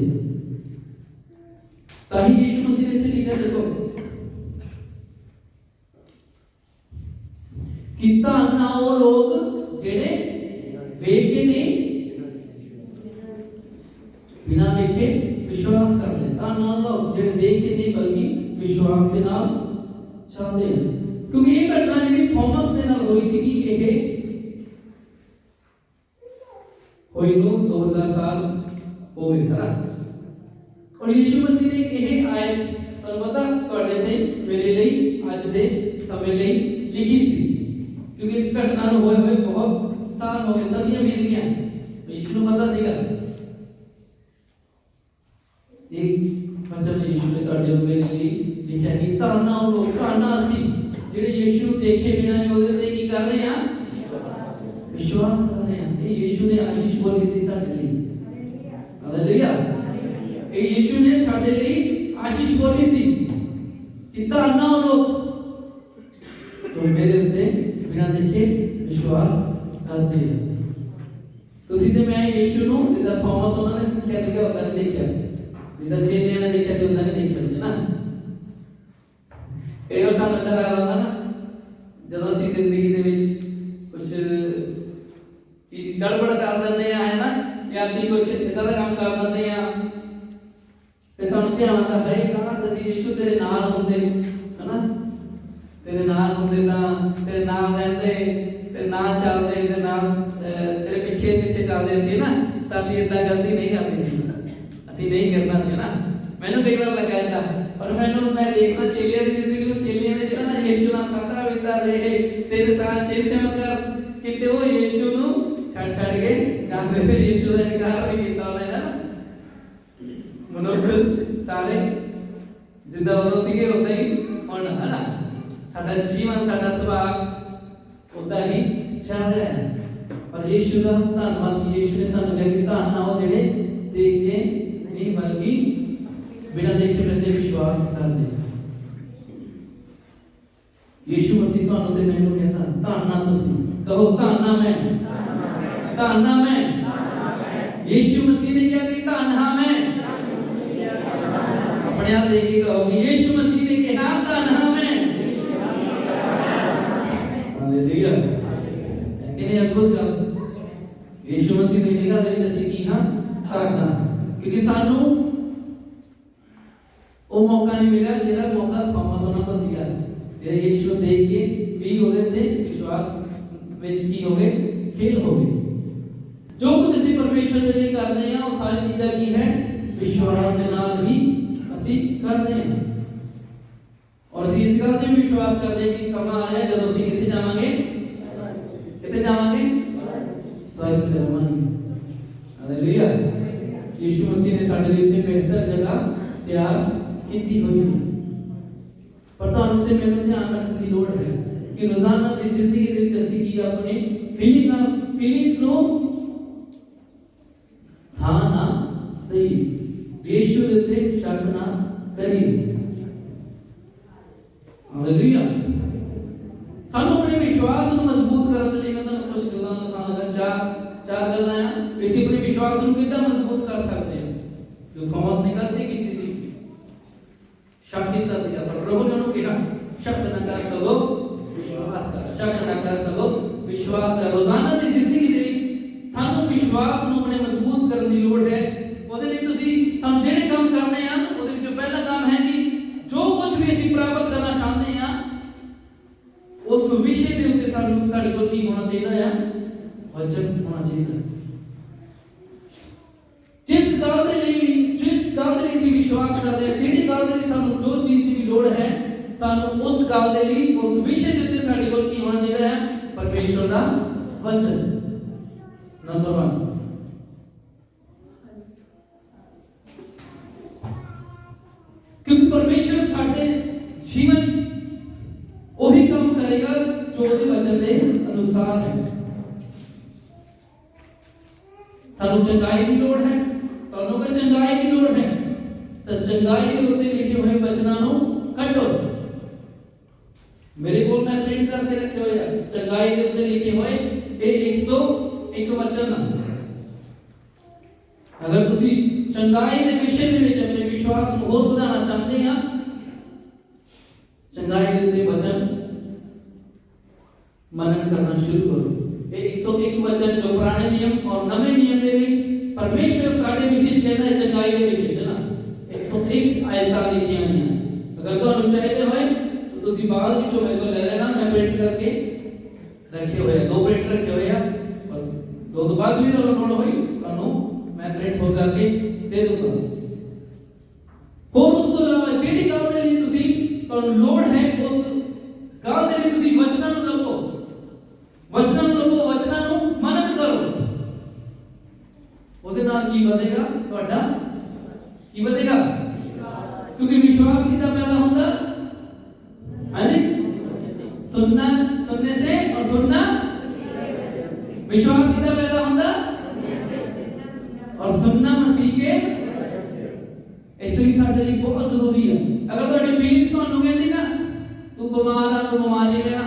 ताही यीशु मसीह ने लिखा देखो कि धन ना वो लोग जेड़े वेख के नहीं बिना वेखे विश्वास कर ले, धन ना लोग जेड़े देख के नहीं बल्कि विश्वास के नाल चलते हैं। क्योंकि ये घटना जी थॉमस ने नाल हुई सी कि ये कोई नो 2000 साल हो गए है ना। और यीशु मसीह ने यह आयत पर पता ਤੁਹਾਡੇ ਤੇ ਮੇਰੇ ਲਈ ਅੱਜ ਦੇ ਸਮੇਂ ਲਈ ਲਿਖੀ ਸੀ, क्योंकि इस घटना ਨੂੰ ਹੋਏ ਹੋਏ बहुत साल हो गए, सदियां बीत गईਆਂ। यीशु ਨੂੰ पता ਸੀਗਾ एक वचन यीशु ने ਤੁਹਾਡੇ ਮੇਰੇ ਲਈ लिखा कि ताना ਉਹ ਲੋਕ ਤਾਨਾ ਸੀ ਜਿਹੜੇ यीशु ਨੂੰ ਦੇਖੇ ਬਿਨਾਂ ਹੀ ਉਹਦੇ ਤੇ ਕੀ ਕਰ ਰਹੇ ਆ? विश्वास कर रहे हैं। ये यीशु ने आशीष बोली सी ਸਾਡੇ ਲਈ। हालेलुया। ये यीशु ने ਸਾਡੇ ਲਈ आशीष बोली सी कि ताना ਉਹ ਲੋਕ तो मेरे उत्ते बिना देखे विश्वास करते हैं। ਤੁਸੀਂ ਤੇ ਮੈਂ ਯੀਸ਼ੂ ਨੂੰ ਜਿੱਦਾਂ ਥਾਮਸ ਉਹਨਾਂ ਨੇ ਦੇਖਿਆ ਸੀਗਾ ਉਦਾਂ ਨਹੀਂ ਦੇਖਿਆ, ਜਿੱਦਾਂ ਚੇਲਿਆਂ ਨੇ ਦੇਖਿਆ ਸੀ ਉਦਾਂ ਨਹੀਂ ਦੇਖਿਆ ਸੀ ਨਾ। ਇਹ ਉਹ ਸਾਨੂੰ ਅੰਦਰ ਆ ਜਾਂਦਾ ਨਾ ਜਦੋਂ ਅਸੀਂ ਜ਼ਿੰਦਗੀ ਦੇ ਵਿੱਚ ਕੁਝ ਚੀਜ਼ ਗੜਬੜ ਕਰ ਦਿੰਦੇ ਆ, ਹੈ ਨਾ, ਜਾਂ ਅਸੀਂ ਕੁਝ ਇਦਾਂ ਦਾ ਕੰਮ ਕਰ ਦਿੰਦੇ ਆ ਤੇ ਸਾਨੂੰ ਧਿਆਨ ਆਉਂਦਾ ਹੈ ਕਾਸ਼ ਅਸੀਂ ਯੀਸ਼ੂ ਤੇਰੇ ਨਾਲ ਹੁੰਦੇ, ਹੈ ਨਾ, तेरे नाल होंदे तां तेरे नाल रहंदे, तेरे नाल चलदे, तेरे नाल तेरे पीछे पीछे चलदे सी ना, तां असीं इदां गलती नहीं करनी सी, असीं नहीं करना सी ना। मैनूं कई बार लगा इदां, पर मैनूं मैं देखदा चेलियां दी जिंदगी नूं, चेलियां ने जिहड़ा ना यीशु नाल खाता पीता रहे 3 साल 6 चमत्कार ਕਿਤੇ ਉਹ ਯੀਸ਼ੂ ਨੂੰ ਛੱਡ ਕੇ ਜਾਂਦੇ ਨੇ। ਯੀਸ਼ੂ ਦਾ ਇਨਕਾਰ ਵੀ ਕੀਤਾ ਉਹਨੇ ਨਾ। ਮਨੁੱਖ ਸਾਰੇ ਜਿੱਦਾਂ ਉਦੋਂ ਸੀਗੇ ਉਦਾਂ ਹੀ ਹੁਣ ਹੈ ਨਾ। ਸਾਡਾ ਜੀਵਨ ਸਾਡਾ ਸੁਭਾਅ ਉਦਾਂ ਹੀ ਚੱਲ ਰਿਹਾ ਹੈ। ਪਰ ਯੀਸ਼ੂ ਦਾ ਧੰਨਵਾਦ, ਯੀਸ਼ੂ ਨੇ ਸਾਨੂੰ ਕਿਹਾ ਕਿ ਧੰਨ ਆ ਉਹ ਜਿਹੜੇ ਦੇਖ ਕੇ ਨਹੀਂ ਬਲਕਿ ਬਿਨਾਂ ਦੇਖੇ ਮੇਰੇ ਤੇ ਵਿਸ਼ਵਾਸ ਕਰਦੇ। ਯੀਸ਼ੂ ਮਸੀਹ ਤੁਹਾਨੂੰ ਤੇ ਮੈਨੂੰ ਕਹਿੰਦਾ ਧੰਨ ਆ ਤੁਸੀਂ। ਕਹੋ ਧੰਨ ਆ ਮੈਂ, ਧੰਨ ਆ ਮੈਂ। ਯੀਸ਼ੂ ਮਸੀਹ ਨੇ ਕਿਹਾ ਕਿ ਧੰਨ ਹਾਂ ਮੈਂ। ਆਪਣੇ ਆਪ ਦੇਖ ਕੇ ਕਹੋ ਯੀਸ਼ੂ ਮਸੀਹ ਨੇ ਕਿਹਾ ਧੰਨ ਹਾਂ ਮੈਂ। ਹਾਲੇਲੂਇਆ। ਕਿੰਨੀ ਅਦਭੁਤ ਗੱਲ। ਯੀਸ਼ੂ ਮਸੀਹ ਦੀ ਨਿਗਾਹ ਦੇ ਵਿੱਚ ਅਸੀਂ ਕੀ ਹਾਂ? ਧੰਨ ਹਾਂ। ਕਿਉਂਕਿ ਸਾਨੂੰ ਉਹ ਮੌਕਾ ਨਹੀਂ ਮਿਲਿਆ ਜਿਹੜਾ ਮੌਕਾ ਥੋਮਸ ਉਹਨਾਂ ਦਾ ਸੀਗਾ। ਜਿਹੜੇ ਯੀਸ਼ੂ ਦੇਖ ਕੇ ਵੀ ਉਹਦੇ ਤੇ ਵਿਸ਼ਵਾਸ ਵਿੱਚ ਕੀ ਹੋ ਗਏ? ਫੇਲ ਹੋ ਗਏ। ਜੋ ਕੁਝ ਅਸੀਂ ਪਰਮੇਸ਼ਰ ਦੇ ਲਈ ਕਰਦੇ ਹਾਂ ਉਹ ਸਾਰੀ ਚੀਜ਼ਾਂ ਕੀ ਹੈ? ਵਿਸ਼ਵਾਸ ਦੇ ਨਾਲ ਹੀ ਅਸੀਂ ਕਰਦੇ ਹਾਂ। ਔਰ ਅਸੀਂ ਇਸ ਗੱਲ ਤੇ ਵਿਸ਼ਵਾਸ ਕਰਦੇ ਹਾਂ ਕਿ ਸਮਾਂ ਆ ਰਿਹਾ ਜਦੋਂ ਅਸੀਂ ਕਿੱਥੇ ਜਾਵਾਂਗੇ? ਕਿੱਥੇ ਜਾਵਾਂਗੇ? ਸਵਰਗ ਸਿਰਮਨ। ਹਾਲੇਲੂਇਆ। ਯੀਸ਼ੂ ਮਸੀਹ ਨੇ ਸਾਡੇ ਲਈ ਇੱਕ ਬਿਹਤਰ ਜਗ੍ਹਾ ਤਿਆਰ ਕੀਤੀ ਹੋਈ ਹੈ। ਪਰ ਤੁਹਾਨੂੰ ਤੇ ਮੈਨੂੰ ਧਿਆਨ ਰੱਖਣ ਦੀ ਲੋੜ ਹੈ ਕਿ ਰੋਜ਼ਾਨਾ ਦੀ ਜ਼ਿੰਦਗੀ ਦੇ ਵਿੱਚ ਅਸੀਂ ਕੀ ਆਪਣੇ ਫੀਲਿੰਗਸ ਨੂੰ ਥਾਂ ਨਾ ਦੇਈਏ। ਯੀਸ਼ੂ ਦੇ ਉੱਤੇ ਸ਼ੱਕ ਨਾ ਕਰੀਏ। ਹਾਲੇਲੂਇਆ। ਸਾਨੂੰ ਆਪਣੇ ਵਿਸ਼ਵਾਸ ਨੂੰ ਮਜ਼ਬੂਤ ਕਰਨ ਲਈ ਮੈਂ ਤੁਹਾਨੂੰ ਕੁਝ ਗੱਲਾਂ ਦਿਖਾਉਣ ਲੱਗਾ। ਚਾਰ ਗੱਲਾਂ ਆ। ਅਸੀਂ ਆਪਣੇ ਵਿਸ਼ਵਾਸ ਨੂੰ ਕਿੱਦਾਂ ਮਜ਼ਬੂਤ ਕਰ ਸਕਦੇ ਹਾਂ? ਜੋ ਥੋਮਸ ਨੇ ਗਲਤੀ ਕੀਤੀ ਸੀ, ਸ਼ੱਕ ਕੀਤਾ ਸੀ, ਪਰ ਪ੍ਰਭੂ ਨੇ ਉਹਨੂੰ ਕਿਹਾ ਸ਼ੱਕ ਨਾ ਕਰ ਸਕੋ, ਵਿਸ਼ਵਾਸ ਕਰ। ਸ਼ੱਕ ਨਾ ਕਰ ਸਕੋ, ਵਿਸ਼ਵਾਸ ਕਰ। ਰੋਜ਼ਾਨਾ ਦੀ ਜ਼ਿੰਦਗੀ ਦੇ ਵਿੱਚ ਸਾਨੂੰ ਵਿਸ਼ਵਾਸ ਨੂੰ ਆਪਣੇ ਮਜ਼ਬੂਤ ਕਰਨ ਦੀ ਲੋੜ ਹੈ। ਉਹਦੇ ਲਈ ਤੁਸੀਂ ਸਾਨੂੰ ਜਿਹੜੇ ਕੰਮ ਕਰਨੇ ਆ ਉਹਦੇ ਵਿੱਚੋਂ ਪਹਿਲਾ ਕੰਮ ਹੈ ਕਿ ਜੋ ਕੁਝ ਵੀ ਅਸੀਂ ਪ੍ਰਾਪਤ ਕਰਨਾ ਚਾਹੁੰਦੇ ਆ ਉਸ ਵਿਸ਼ੇ ਦੇ ਉੱਤੇ ਸਾਨੂੰ ਸਾਡੇ ਕੋਲ ਕੀ ਹੋਣਾ ਚਾਹੀਦਾ ਆ? ਵਚਨ ਹੋਣਾ ਚਾਹੀਦਾ। ਜਿਸ ਗੱਲ ਦੇ ਲਈ ਅਸੀਂ ਵਿਸ਼ਵਾਸ ਕਰਦੇ ਹਾਂ, ਜਿਹੜੀ ਗੱਲ ਦੇ ਲਈ ਸਾਨੂੰ ਜੋ ਚੀਜ਼ ਦੀ ਵੀ ਲੋੜ ਹੈ, ਸਾਨੂੰ ਉਸ ਗੱਲ ਦੇ ਲਈ ਉਸ ਵਿਸ਼ੇ ਦੇ ਉੱਤੇ ਸਾਡੇ ਕੋਲ ਕੀ ਹੋਣਾ ਚਾਹੀਦਾ ਹੈ? ਪਰਮੇਸ਼ਰ ਦਾ ਵਚਨ। ਨੰਬਰ 1। ਕਿਉਂਕਿ ਪਰਮੇਸ਼ਰ ਸਾਡੇ ਜੀਵਨ 'ਚ ਉਹੀ ਕੰਮ ਕਰੇਗਾ ਜੋ ਉਹਦੇ ਵਚਨ ਦੇ ਅਨੁਸਾਰ ਹੈ। ਸਾਨੂੰ ਚੰਗਾਈ ਦੀ ਲੋੜ ਹੈ। ਤੁਹਾਨੂੰ ਕੋਈ ਚੰਗਾਈ ਦੀ ਲੋੜ ਹੈ ਤਾਂ ਚੰਗਾਈ ਦੇ ਉੱਤੇ ਲਿਖੇ ਹੋਏ ਵਚਨਾਂ ਨੂੰ ਕੱਢੋ। ਮੇਰੇ ਕੋਲ ਮੈਂ ਪ੍ਰਿੰਟ ਕਰਕੇ ਰੱਖੇ ਹੋਏ ਆ ਚੰਗਾਈ ਦੇ ਉੱਤੇ ਲਿਖੇ ਹੋਏ ਇਹ 101 ਵਚਨ। ਅਗਰ ਤੁਸੀਂ ਚੰਗਾਈ ਦੇ ਵਿਸ਼ੇ ਦੇ ਵਿੱਚ ਆਪਣੇ ਵਿਸ਼ਵਾਸ ਨੂੰ ਹੋਰ ਵਧਾਉਣਾ ਚਾਹੁੰਦੇ ਆ, ਚੰਗਾਈ ਦੇ ਉੱਤੇ ਵਚਨ ਮਨਨ ਕਰਨਾ ਸ਼ੁਰੂ ਕਰੋ। ਇਹ 101 ਵਚਨ ਜੋ ਪੁਰਾਣੇ ਨਿਯਮ ਔਰ ਨਵੇਂ ਨਿਯਮ ਦੇ ਵਿੱਚ ਪਰਮੇਸ਼ਰ ਸਾਡੇ ਵਿਸ਼ੇ ਕਹਿੰਦਾ ਹੈ, ਚੰਗਾਈ ਦੇ ਵਿਸ਼ੇ ਹੈ ਨਾ, 101 ਆਇਤਾਂ ਲਿਖੀਆਂ ਹੋਈਆਂ। ਅਗਰ ਤੁਹਾਨੂੰ ਚਾਹੀਦੇ ਹੋਏ ਤਾਂ ਤੁਸੀਂ ਬਾਅਦ ਵਿੱਚੋਂ ਮੇਰੇ ਕੋਲ ਲੈ ਲੈਣਾ। ਮੈਂ ਪ੍ਰਿੰਟ ਕਰਕੇ ਰੱਖੇ ਹੋਏ ਆ, 2 ਪ੍ਰਿੰਟ ਰੱਖੇ ਹੋਏ ਆ। ਔਰ 2 ਤੋਂ ਬਾਅਦ ਵੀ ਤੁਹਾਨੂੰ ਲੋੜ ਹੋਈ ਤੁਹਾਨੂੰ ਮੈਂ ਪ੍ਰਿੰਟ ਹੋ ਕਰਕੇ ਦੇ ਦੂੰਗਾ। ਹੋਰ ਉਸ ਤੋਂ ਇਲਾਵਾ ਜਿਹੜੀ ਗੱਲ ਦੇ ਲਈ ਤੁਹਾਨੂੰ ਲੋੜ ਹੈ ਉਸ ਗੱਲ ਦੇ ਲਈ ਤੁਸੀਂ ਵਚਨਾਂ ਨੂੰ ਲੱਭੋ। ਵਚਨਾਂ ਨੂੰ ਲੱਭੋ, ਵਚਨਾਂ ਨੂੰ ਮਨਨ ਕਰੋ। ਉਹਦੇ ਨਾਲ ਕੀ ਵਧੇਗਾ? ਤੁਹਾਡਾ ਕੀ ਵਧੇਗਾ? ਕਿਉਂਕਿ ਵਿਸ਼ਵਾਸ ਕਿੱਦਾਂ ਪੈਦਾ ਹੁੰਦਾ? ਹਾਂਜੀ, सुनने से और सुनना। विश्वास कितना पैदा होता? और सुनना मसीह के। इसलिए साडे लिए बहुत जरूरी है। अगर ਤੁਹਾਡੀ ਫੀਲਿੰਗਸ ਤੁਹਾਨੂੰ ਕਹਿੰਦੀ ਨਾ ਤੂੰ ਬਿਮਾਰ ਆ, ਤੂੰ ਬਿਮਾਰ ਨਹੀਂ ਰਹਿਣਾ,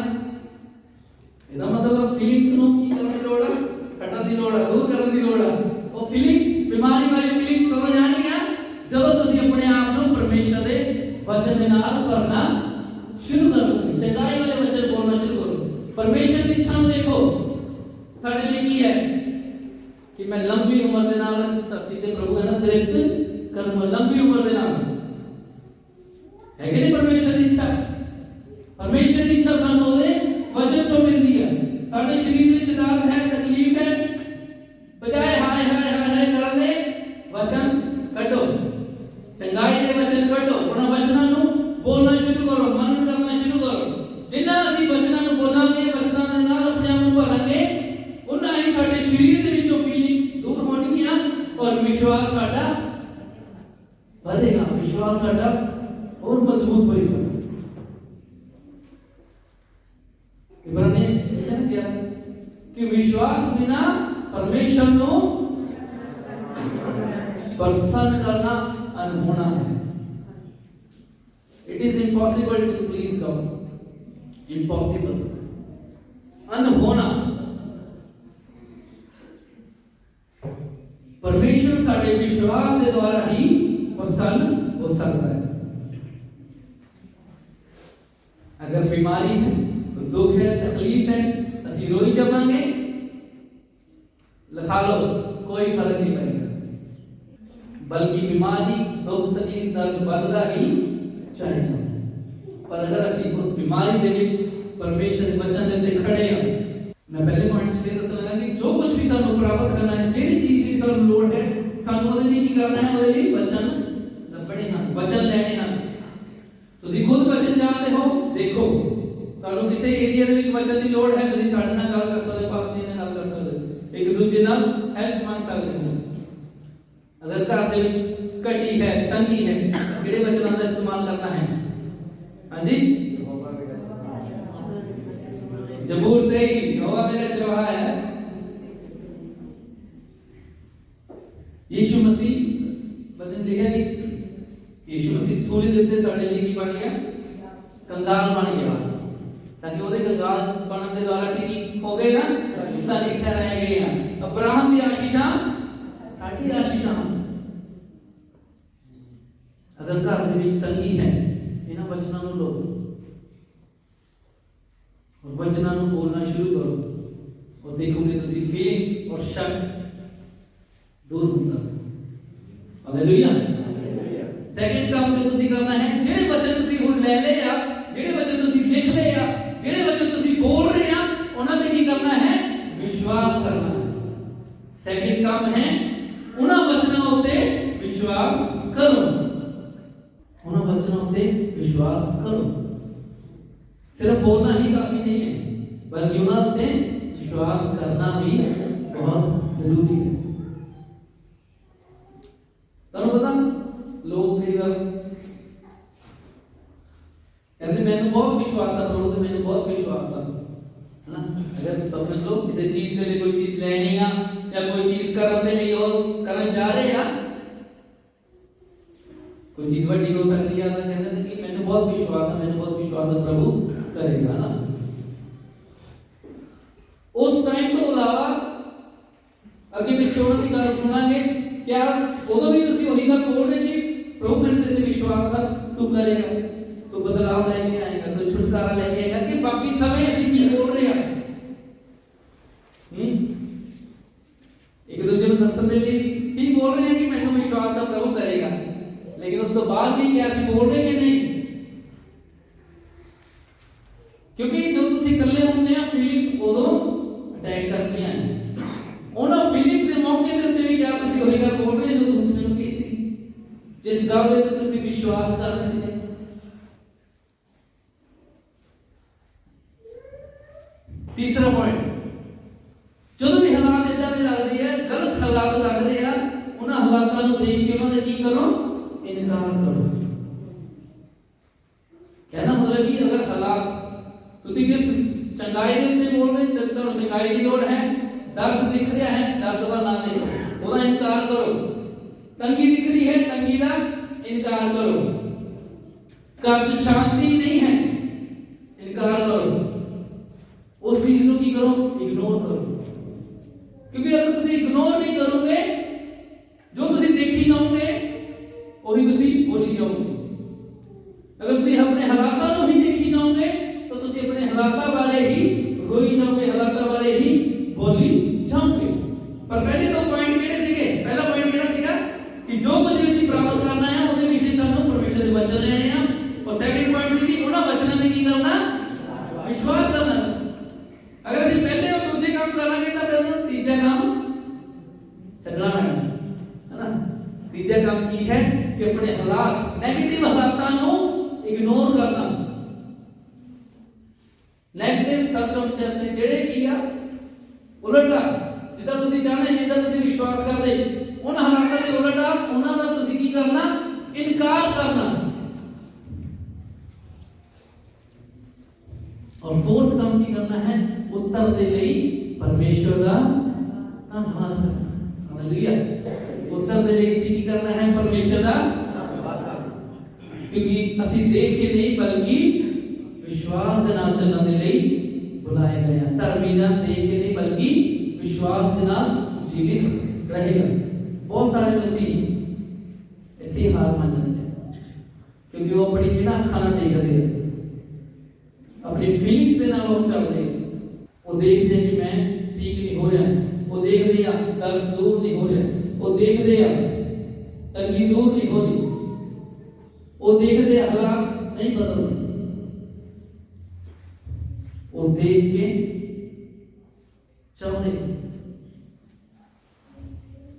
ਇਹਦਾ ਮਤਲਬ ਫੀਲਿੰਗਸ ਨੂੰ ਕੀ ਕਰਨ ਦੀ ਲੋੜ ਆ? ਕੱਢਣ ਦੀ ਲੋੜ ਆ, ਦੂਰ ਕਰਨ ਦੀ ਲੋੜ ਆ। ਉਹ ਫੀਲਿੰਗਸ, ਬਿਮਾਰੀ ਵਾਲੀ ਫੀਲਿੰਗਸ ਕਦੋਂ ਜਾਣਗੀਆਂ? ਜਦੋਂ ਤੁਸੀਂ ਆਪਣੇ ਆਪ ਨੂੰ ਪਰਮੇਸ਼ਰ ਦੇ ਵਚਨ ਦੇ ਨਾਲ ਭਰਨਾ ਸ਼ੁਰੂ ਕਰੋਗੇ। ਚੰਗਾਈ ਵਾਲੇ ਵਚਨ ਬੋਲਣਾ ਸ਼ੁਰੂ ਕਰੋ। ਪਰਮੇਸ਼ਰ ਦੀ ਇੱਛਾ ਨੂੰ ਦੇਖੋ। ਸਾਡੇ ਲਈ ਕੀ ਹੈ ਕਿ ਮੈਂ ਲੰਬੀ ਉਮਰ ਦੇ ਨਾਲ ਇਸ ਧਰਤੀ ਤੇ ਪ੍ਰਭੂ ਦਾ ਤ੍ਰਿਪਤ ਕਰਮ, ਲੰਬੀ ਉਮਰ ਦੇ ਨਾਲ ਹੈ ਕਿ ਨਹੀਂ? ਪਰਮੇਸ਼ਰ ਦੀ ਇੱਛਾ, ਪਰਮੇਸ਼ਰ ਦੀ ਇੱਛਾ ਸਾਨੂੰ ਉਹਦੇ ਵਚਨ ਤੋਂ ਮਿਲਦੀ ਹੈ। ਸਾਡੇ ਸਰੀਰ ਵਿੱਚ ਦਰਦ ਹੈ, ਤਕਲੀਫ ਹੈ, ਬਜਾਏ ਹਾਏ ਹਾਏ ਹਾਏ ਹਾਏ ਕਰਨ ਦੇ ਵਚਨ ਕੱਢੋ, ਚੰਗਾਈ ਦੇ ਵਚਨ ਕੱਢੋ। ਉਹਨਾਂ ਵਚਨਾਂ ਨੂੰ ਬੋਲਣਾ ਸ਼ੁਰੂ ਕਰੋ, ਮਨਨ ਕਰਨਾ ਸ਼ੁਰੂ ਕਰੋ। ਜਿੰਨਾ ਅਸੀਂ ਵਚਨਾਂ ਨੂੰ ਬੋਲਾਂਗੇ, ਵਚਨਾਂ ਦੇ ਨਾਲ ਆਪਣੇ ਆਪ ਨੂੰ ਭਰਾਂਗੇ, शरीर ਦੇ ਵਿੱਚੋਂ ਫੀਲਿੰਗਸ ਦੂਰ ਹੋਣਗੀਆਂ और विश्वास साडा बढ़ेगा, विश्वास साडा और मजबूत होएगा। इब्रानियों ने क्या कि विश्वास बिना परमेश्वर को प्रसन्न करना अनहोना है। It is impossible to please God, impossible, अनहोना। परमेश्वर साडे विश्वास के द्वारा ही प्रसन्न हो सकता है। अगर बीमारी है, तो दुख है, तकलीफ है, असी रोई जावांगे, लिखा लो, कोई फर्क नहीं पड़ेगा, बल्कि बीमारी, दुख, तकलीफ, दर्द बढ़ता ही जाएगा। पर अगर असी उस बीमारी दे विच परमेश्वर के वचन दे खड़े हैं, मैं पहले पॉइंट से दसना लगा कि जो कुछ भी सानू प्राप्त करना है, जेड़ी चीज की सानू लोड़ है, सानू ਉਹਦੇ ਲਈ ਕੀ करना है, ਉਹਦੇ ਲਈ वचन ਲੱਭਣੇ ਹਨ, वचन ਲੈਣੇ ਹਨ। ਤੁਸੀਂ खुद वचन जानते हो, देखो ਤੁਹਾਨੂੰ ਕਿਸੇ ਏਰੀਆ ਦੇ ਵਿੱਚ वचन ਦੀ ਲੋੜ ਹੈ, ਤੁਸੀਂ ਸਾਡੇ ਨਾਲ ਗੱਲ ਕਰ ਸਕਦੇ, ਪਾਸ ਜੀ ਨਾਲ ਗੱਲ ਕਰ ਸਕਦੇ, ਇੱਕ ਦੂਜੇ ਨਾਲ ਹੈਲਪ ਮੰਗ ਸਕਦੇ ਹੋ। अगर घर ਦੇ ਵਿੱਚ ਘਟੀ ਹੈ, ਤੰਗੀ ਹੈ, ਕਿਹੜੇ वचਨਾਂ ਦਾ इस्तेमाल करना है? हाँ जी, जबूर 23 यहोवा मेरा चरवाहा है। यीशु मसीह वचन लिखा कि यीशु मसीह सूली देते साडे लिए की बन गया, कंगाल बन गया, ताकि ਉਹਦੇ ਕੰगाल ਬਣਨ ਦੇ ਦੁਆਰਾ ਅਸੀਂ ਕੀ ਹੋ ਗਏ ਨਾ, ਤਾਂ ਨਹੀਂ ਠਹਿਰਾਏ ਗਏ ਹਾਂ। ਅਬਰਾਹਮ ਦੀ ਆਸ਼ੀਸ਼ਾਂ ਸਾਡੀ ਆਸ਼ੀਸ਼ਾਂ। अगर घर ਦੇ ਵਿੱਚ ਤੰਗੀ ਹੈ, ਇਹਨਾਂ ਵਚਨਾਂ ਨੂੰ ਲਓ और वचना नु बोलना शुरू करो, और देखोगे तुसी फीलिंग्स और शक दूर होगा। हालेलुया। सेकंड काम जो तुसी करना है, जेड़े वचन तुसी हुण ले ले आ, जेड़े वचन तुसी लिख ले आ, जेड़े वचन तुसी बोल रहे आ, उन्हां ते की करना है? विश्वास करना है। सेकंड काम है उन्हां वचनां उत्ते विश्वास करो, उन्हां वचनां उत्ते विश्वास करो। सिर्फ बोलना ही काफी नहीं है, बल्कि उन्होंने विश्वास करना भी बहुत जरूरी है। तुम पता लोग कई बार कहते मैंने बहुत विश्वास है प्रभु ते, मैंने बहुत विश्वास है ना। अगर समझ लो किसी चीज के लिए, कोई चीज लेनी है या कोई चीज करने के लिए और करन जा रहे हैं, कोई चीज बड़ी हो सकती है, तो कहते हैं कि मैंने बहुत विश्वास है, मैंने बहुत विश्वास है प्रभु करेगा ना। उस टाइम तो अलावा अगे पीछे उन्होंने गल सुनांगे, क्या उदों भी तुसी वही गल बोल रहे कि प्रभु मेरे ते विश्वास है, तू करेगा, तू बदलाव लेके आएगा, तू छुटकारा लेके आएगा, कि बाकी समय ਅਸੀਂ ਕੀ बोल रहे हैं? एक दूसरे ਨੂੰ ਦੱਸਣ ਦੇ ਲਈ ਕੀ बोल रहे हैं कि ਮੈਨੂੰ विश्वास है प्रभु करेगा, लेकिन उस तो बाद भी क्या ਅਸੀਂ बोल रहे कि नहीं? क्योंकि जो तुसी इकल्ले होंगे हैं, फीलिंग्स उदों अटैक करती हैं। उन्होंने फीलिंग्स के मौके के उत्ते भी क्या तुसी वही गल बोल रहे जो दूसरे ਨੂੰ कही सी, जिस गल दे ते तुसी विश्वास कर रहे थे। तीसरा पॉइंट, जो भी हालात इदां दे लग रहे हैं, गलत हालात लग रहे हैं, उन्हां हालातां नूं देख के उन्हां दे की करो? इनकार करो। कहना मतलब कि अगर हालात तुसी किस चंगाई दे उत्ते बोल रहे, चंगा चंगाई दी लोड़ है, दर्द दिख रहा है, दर्द का ना देखो, ओदा इनकार करो। तंगी दिख रही है, तंगी का इनकार करो। घर च शांति नहीं है, इनकार करो। उस चीज को की करो? इग्नोर करो। क्योंकि अगर तुसी इग्नोर नहीं करोगे, जो तुसी देखी जाओगे वही तुसी बोली जाओगे। अगर तुसी अपने हालातां नूं ही देखी जाओगे तो तुसी अपने हालातां बारे ही रोई जाओगे, हालातां बारे ही बोली जाओगे। पर पहले दो पॉइंट किहड़े सीगे? पहला पॉइंट किहड़ा सीगा कि जो कुछ भी ਅਸੀਂ प्राप्त करना है ਉਹਦੇ विषय ਸਾਨੂੰ परमेश्वर ਦੇ वचन लेने हैं, और सेकंड पॉइंट ਸੀ ਕਿ ਉਹਨਾਂ वचਨਾਂ ਤੇ ਕੀ करना? विश्वास करना। अगर ਅਸੀਂ पहले और दूसरे काम करांगे ਤਾਂ ਫਿਰ ਉਹਨੂੰ ਤੀਜਾ काम ਛੱਡਣਾ ਪੈਣਾ है ना। तीजा काम की है कि अपने हालात, नेगेटिव हालातां नूं इग्नोर करना। नेगेटिव सर्कमस्टेंसेस जेड़े की आ उलटा ਜਿੱਦਾਂ ਤੁਸੀਂ ਚਾਹੁੰਦੇ, ਜਿੱਦਾਂ ਤੁਸੀਂ ਵਿਸ਼ਵਾਸ ਕਰਦੇ, ਉਹਨਾਂ ਹਾਲਾਤਾਂ ਦੇ ਉਲਟ ਆ ਉਹਨਾਂ ਦਾ ਤੁਸੀਂ ਕੀ ਕਰਨਾ? ਇਨਕਾਰ ਕਰਨਾ। और फोर्थ काम की करना है? उत्तर दे लई परमेश्वर का धन्यवाद करना। हालेलुया। उत्तर दे लई की करना है? परमेश्वर का धन्यवाद करना। क्योंकि ਅਸੀਂ ਦੇਖ ਕੇ ਨਹੀਂ ਬਲਕਿ ਵਿਸ਼ਵਾਸ ਦੇ ਨਾਲ ਚੱਲਣ ਦੇ ਲਈ ਬੁਲਾਏ ਗਏ ਹਾਂ। ਧਰਮੀ ਨਾਲ ਦੇਖ ਕੇ ਨਹੀਂ ਬਲਕਿ ਵਿਸ਼ਵਾਸ ਦੇ ਨਾਲ ਜੀਵਿਤ ਰਹੇਗਾ। ਬਹੁਤ ਸਾਰੇ ਮਸੀਹ ਇੱਥੇ ਹਾਰ ਮੰਨ ਜਾਂਦੇ ਕਿਉਂਕਿ ਉਹ ਆਪਣੀ ਇਹਨਾਂ ਅੱਖਾਂ ਨਾਲ ਦੇਖਦੇ ਆ, अपनी फीलिंग्स के नाल चलते, वो देखते कि मैं ठीक नहीं हो रहा, वो देखते हैं दर्द दूर नहीं हो रहा, वो देखते हैं तंगी दूर नहीं हो रही, वो देखते हालात नहीं बदल रहे, वो देख के चलते।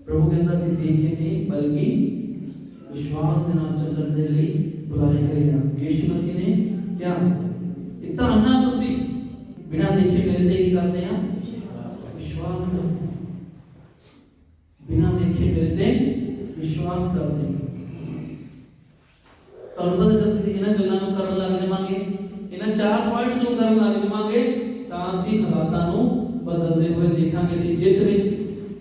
प्रभु कहता सी देख के नहीं बल्कि विश्वास के नाल चलने के लिए बुलाए गए हैं। यीशु मसीह ने क्या ताना तुसी बिना देखे मेरे ते की करते हैं? विश्वास करते। बिना देखे मेरे ते विश्वास करते। ਤੁਹਾਨੂੰ ਪਤਾ ਜਦ ਤੁਸੀਂ ਇਹਨਾਂ ਗੱਲਾਂ ਨੂੰ ਕਰਨ ਲੱਗ ਜਾਵਾਂਗੇ, ਇਹਨਾਂ 4 ਪੁਆਇੰਟਸ ਨੂੰ ਕਰਨ ਲੱਗ ਜਾਵਾਂਗੇ, ਤਾਂ ਅਸੀਂ ਹਾਲਾਤਾਂ ਨੂੰ ਬਦਲਦੇ ਹੋਏ ਦੇਖਾਂਗੇ। ਅਸੀਂ ਜਿੱਤ ਵਿੱਚ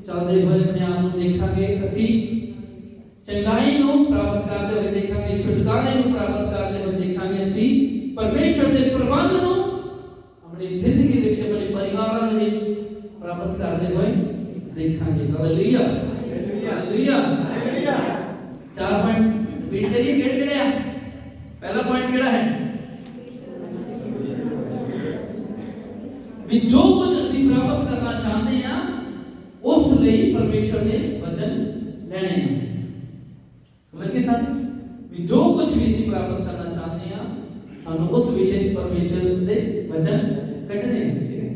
ਚੱਲਦੇ ਹੋਏ ਆਪਣੇ ਆਪ ਨੂੰ ਦੇਖਾਂਗੇ। ਅਸੀਂ ਚੰਗਾਈ ਨੂੰ ਪ੍ਰਾਪਤ ਕਰਦੇ ਹੋਏ ਦੇਖਾਂਗੇ, ਛੁਟਕਾਰੇ ਨੂੰ ਪ੍ਰਾਪਤ ਕਰਦੇ ਹੋਏ ਦੇਖਾਂਗੇ। ਅਸੀਂ परमेश्वर के प्रबंध को अपनी जिंदगी के अपने परिवार में प्राप्त करते हुए देखेंगे। Hallelujah hallelujah hallelujah. 4 point repeat करिए। केड़े-केड़े आ? पहला पॉइंट केड़ा है? भी जो कुछ ਅਸੀਂ प्राप्त करना चाहते हैं उस ਲਈ परमेश्वर के वचन लेने हैं। समझ गए सर? भी जो कुछ भी ਅਸੀਂ प्राप्त करना चाहते हैं ਸਾਨੂੰ ਉਸ ਵਿਸ਼ੇ ਦੀ ਪਰਮੇਸ਼ਰ ਦੇ ਵਚਨ ਕੱਢਣੇ ਹਨ। ਠੀਕ ਹੈ,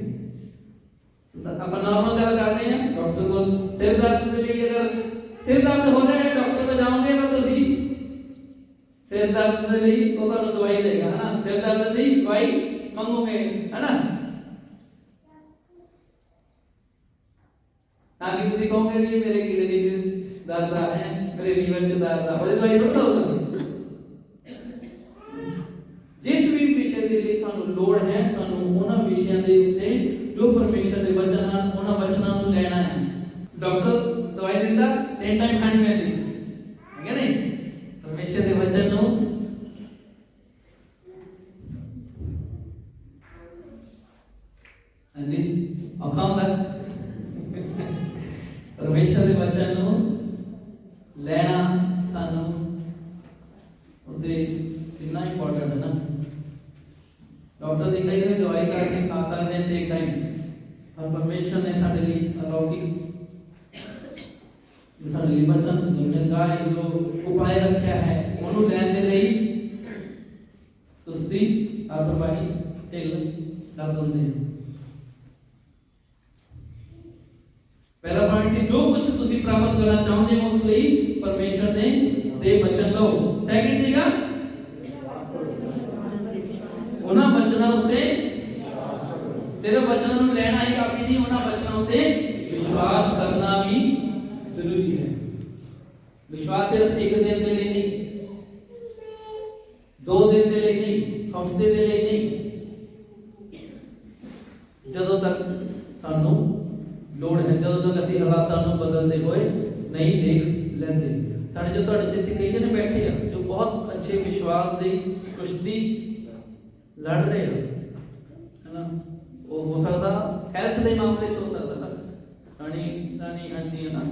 ਆਪਾਂ ਨਾਰਮਲ ਗੱਲ ਕਰਦੇ ਹਾਂ। ਡਾਕਟਰ ਕੋਲ ਸਿਰ ਦਰਦ ਦੇ ਲਈ ਅਗਰ ਸਿਰ ਦਰਦ ਹੋ ਰਿਹਾ ਹੈ ਡਾਕਟਰ ਕੋਲ ਜਾਓਗੇ ਤਾਂ ਤੁਸੀਂ ਸਿਰ ਦਰਦ ਦੇ ਲਈ ਉਹ ਤੁਹਾਨੂੰ ਦਵਾਈ ਦੇਗਾ, ਹੈ ਨਾ। ਸਿਰ ਦਰਦ ਦੀ ਦਵਾਈ ਮੰਗੋਗੇ, ਹੈ ਨਾ। ਤਾਂ ਕਿ ਤੁਸੀਂ ਕਹੋਗੇ ਕਿ ਮੇਰੇ ਕਿਡਨੀ 'ਚ ਦਰਦ ਆ ਰਿਹਾ, ਮੇਰੇ ਲੀਵਰ 'ਚ ਦਰਦ ਆ, ਉਹਦੀ ਦਵਾਈ ਥੋੜ੍ਹਾ ਦਊਗਾ। जिस भी विषय के लिए सानू लोड़ है, सानू उन्हां विषयां दे उत्ते जो परमेश्वर दे वचन हैं उन्हां वचनां नूं लेना है। डॉक्टर दवाई दिंदा 3 टाइम खानी पैंदी है कि नहीं? परमेश्वर दे वचन नूं अंदी औखा हुंदा परमेश्वर दे वचन नूं लेना सानू उत्ते कितना इंपॉर्टेंट है ना। डॉक्टर दी कई बार दवाई करके खा सकते हैं एक टाइम, पर परमेश्वर ने साडे लिए अलौकिक साडे लिए वचन चंगाई जो उपाय रखा है ਉਹਨੂੰ ਲੈਣ ਦੇ ਲਈ ਸੁਸਤੀ ਲਾਪਰਵਾਹੀ ਢਿੱਲ ਕਰ ਦਿੰਦੇ हैं। पहला पॉइंट सी जो कुछ ਤੁਸੀਂ ਪ੍ਰਾਪਤ ਕਰਨਾ ਚਾਹੁੰਦੇ ਹੋ ਉਸ ਲਈ ਪਰਮੇਸ਼ਰ ਦੇ ਵਚਨ ਲਓ। ਸੈਕਿੰਡ ਸੀਗਾ ਉਹਨਾਂ ਵਚਨਾਂ ਉੱਤੇ ਸਿਰਫ ਵਚਨਾਂ ਨੂੰ ਲੈਣਾ ਹੀ ਕਾਫੀ ਨਹੀਂ, ਉਹਨਾਂ ਵਚਨਾਂ ਉੱਤੇ ਵਿਸ਼ਵਾਸ ਕਰਨਾ ਵੀ ਜ਼ਰੂਰੀ ਹੈ। ਵਿਸ਼ਵਾਸ ਸਿਰਫ ਇੱਕ ਦਿਨ ਦੇ ਲਈ ਨਹੀਂ, 2 ਦਿਨ ਦੇ ਲਈ ਨਹੀਂ, ਹਫ਼ਤੇ ਦੇ ਲਈ ਨਹੀਂ, ਜਦੋਂ ਤੱਕ ਸਾਨੂੰ ਲੋੜ ਹੈ, ਜਦੋਂ ਤੱਕ ਅਸੀਂ ਹਾਲਾਤਾਂ ਨੂੰ ਬਦਲਦੇ ਹੋਏ ਨਹੀਂ ਦੇਖ ਲੈਂਦੇ। ਸਾਡੇ ਜੋ ਤੁਹਾਡੇ ਚਿੱਤ ਕਈ ਜਣੇ ਬੈਠੇ ਆ ਜੋ ਬਹੁਤ ਅੱਛੇ ਵਿਸ਼ਵਾਸ ਦੀ ਕੁਸ਼ਤੀ लड़ रहे हो, है ना। वो हो सकता हेल्थ के मामले हो सकता था, रानी रानी आंटी है ना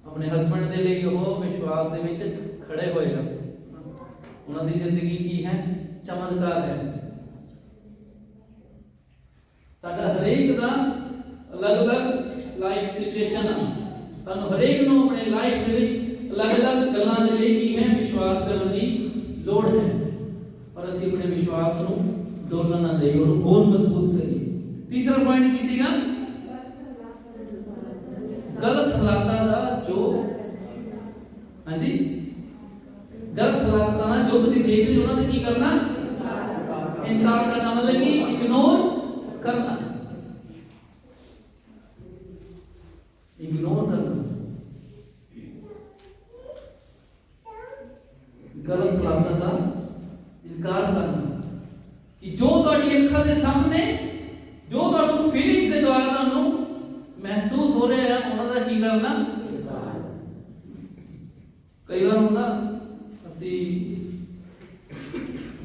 अपने हस्बैंड के लिए वो विश्वास के विच खड़े होएगा, उन्होंने जिंदगी की है चमत्कार है। साडा हरेक दा अलग अलग लाइफ सिचुएशन है, सानू हरेक नूं अपने लाइफ दे विच अलग अलग गल्लां दे लई की है विश्वास करन दी लोड़ है। और ਅਸੀਂ ਆਪਣੇ ਵਿਸ਼ਵਾਸ ਨੂੰ ਡੋਲਣ ਨਾ ਦੇਈਏ, ਉਹਨੂੰ ਹੋਰ ਮਜ਼ਬੂਤ ਕਰੀਏ। ਤੀਸਰਾ ਪੁਆਇੰਟ ਕੀ ਸੀਗਾ? ਗਲਤ ਹਾਲਾਤਾਂ ਦਾ ਜੋ ਹਾਂਜੀ ਗਲਤ ਹਾਲਾਤਾਂ ਦਾ ਜੋ ਤੁਸੀਂ ਦੇਖ ਰਹੇ ਹੋ ਉਹਨਾਂ ਦੇ ਕੀ ਕਰਨਾ? ਇਨਕਾਰ ਕਰਨਾ, मतलब कि इग्नोर करना। परमेश्वर के सामने जो तुहानू फीलिंग्स के द्वारा तुहानू महसूस हो रहा है उन्हां दा की करना। कई बार होंदा असी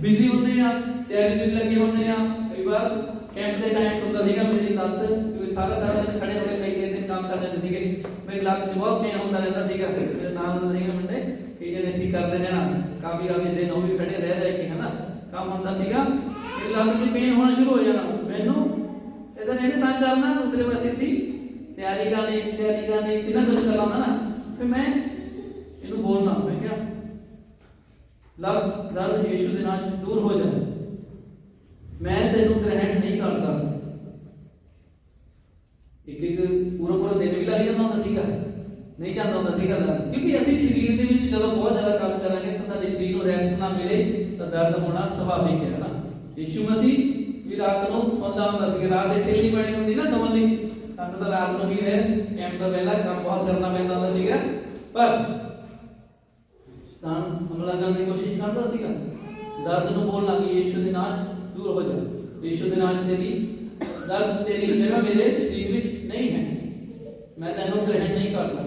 बिजी होंदे आ, तैयारी में लगे होंदे आ। कई बार कैंप के टाइम होंदा सीगा मेरी लत्त क्योंकि सारा सारा दिन खड़े होके कई दिन काम कर रहे थे, मेरी लत्त च बहुत पेन होंदा रहता सीगा। मेरे नाम होंदा सीगा मुंडे कई जने सी करते रहना काफी काफी दिन वो भी खड़े रह के है ना काम होंदा सीगा। मेरी लत्त च पेन होना शुरू हो जाना, मैनू इधर इन्हें तंग करना, दूसरे पासे सी तैयारी करनी कितना कुछ करना होंदा ना। फिर मैं इन्हू बोलना, मैं क्या लग दर्द यीशु दे नाम दूर हो जाए, मैं तेनू ग्रहण नहीं करता। एक पूरा दिन भी लग जाता होंदा सीगा, नहीं चाहता होंदा सीगा दर्द, क्योंकि असी शरीर दे विच जदों बहुत ज्यादा काम करांगे तो साडे शरीर नूं रेस्ट ना मिले तो दर्द होना सुभाविक है ना। यीशु मसीह भी रात नूं सौंदा होंदा सीगा, रात दे सेल नहीं बनी होंदी ना सौण लई, सानूं तो रात नूं भी फिर कैंप तो पहला काम बहुत करना पैंदा होंदा सीगा। पर शैतान हमला करने की कोशिश करता सीगा, दर्द नूं बोलना कि यीशु दे नाम दूर हो जा, यीशु दे नाम तेरी दर्द तेरी जगह मेरे शरीर विच नहीं है, मैं तेनों ग्रहण नहीं करता।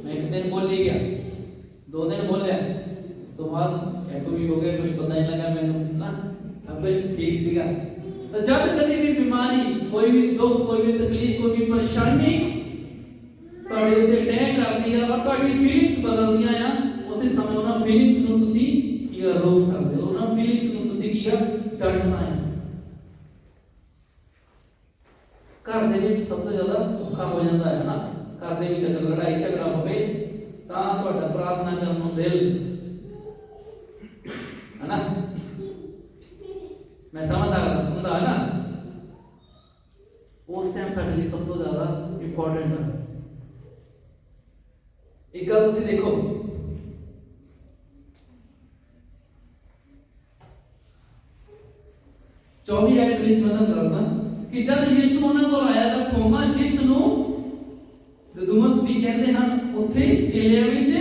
मैं एक दिन बोल ही गया, 2 दिन बोलिया, उस तो बाद एक भी हो गया, कुछ पता नहीं लगा मैनू ना, सब कुछ ठीक सीगा। तो जब कभी भी बीमारी, कोई भी दुख, कोई भी तकलीफ, कोई भी परेशानी ਤੁਹਾਡੇ ਉੱਤੇ ਅਟੈਕ ਕਰਦੀ ਆ ਔਰ ਤੁਹਾਡੀ ਫੀਲਿੰਗਸ ਬਦਲਦੀਆਂ ਆ, ਉਸੇ ਸਮੇਂ ਉਹਨਾਂ ਫੀਲਿੰਗਸ ਨੂੰ ਤੁਸੀਂ ਕੀ ਰੋਕ ਸਕਦੇ ਹੋ, ਉਹਨਾਂ ਫੀਲਿੰਗਸ ਨੂੰ ਤੁਸੀਂ ਕੀ ਡਟਣਾ ਹੈ। ਘਰ ਦੇ ਵਿੱਚ ਸਭ ਤੋਂ ਜ਼ਿਆਦਾ ਔਖਾ ਹੋ ਜਾਂਦਾ ਹੈ ਨਾ, ਘਰ ਦੇ ਵਿੱਚ ਅਗਰ ਲੜਾਈ ਝਗੜਾ ਹੋਵੇ ਤਾਂ ਤੁਹਾਡਾ ਪ੍ਰਾਰਥਨਾ ਕਰਨ ਨੂੰ ਦਿਲ ਹੈ ਨਾ, ਮੈਂ ਸਮਝ ਸਕਦਾ ਹੁੰਦਾ ਹੈ ਨਾ, ਉਸ ਟਾਈਮ ਸਾਡੇ ਲਈ ਸਭ ਤੋਂ ਜ਼ਿਆਦਾ ਇੰਪੋਰਟੈਂਟ ਹੈ। एक गल तुसीं देखो, चौबी आयत में मतलब दसदा कि जब यीशु उन्हां कोल आया तां थोमा जिस नूं दिदुमुस भी कहते हैं उत्थे चेलियां विच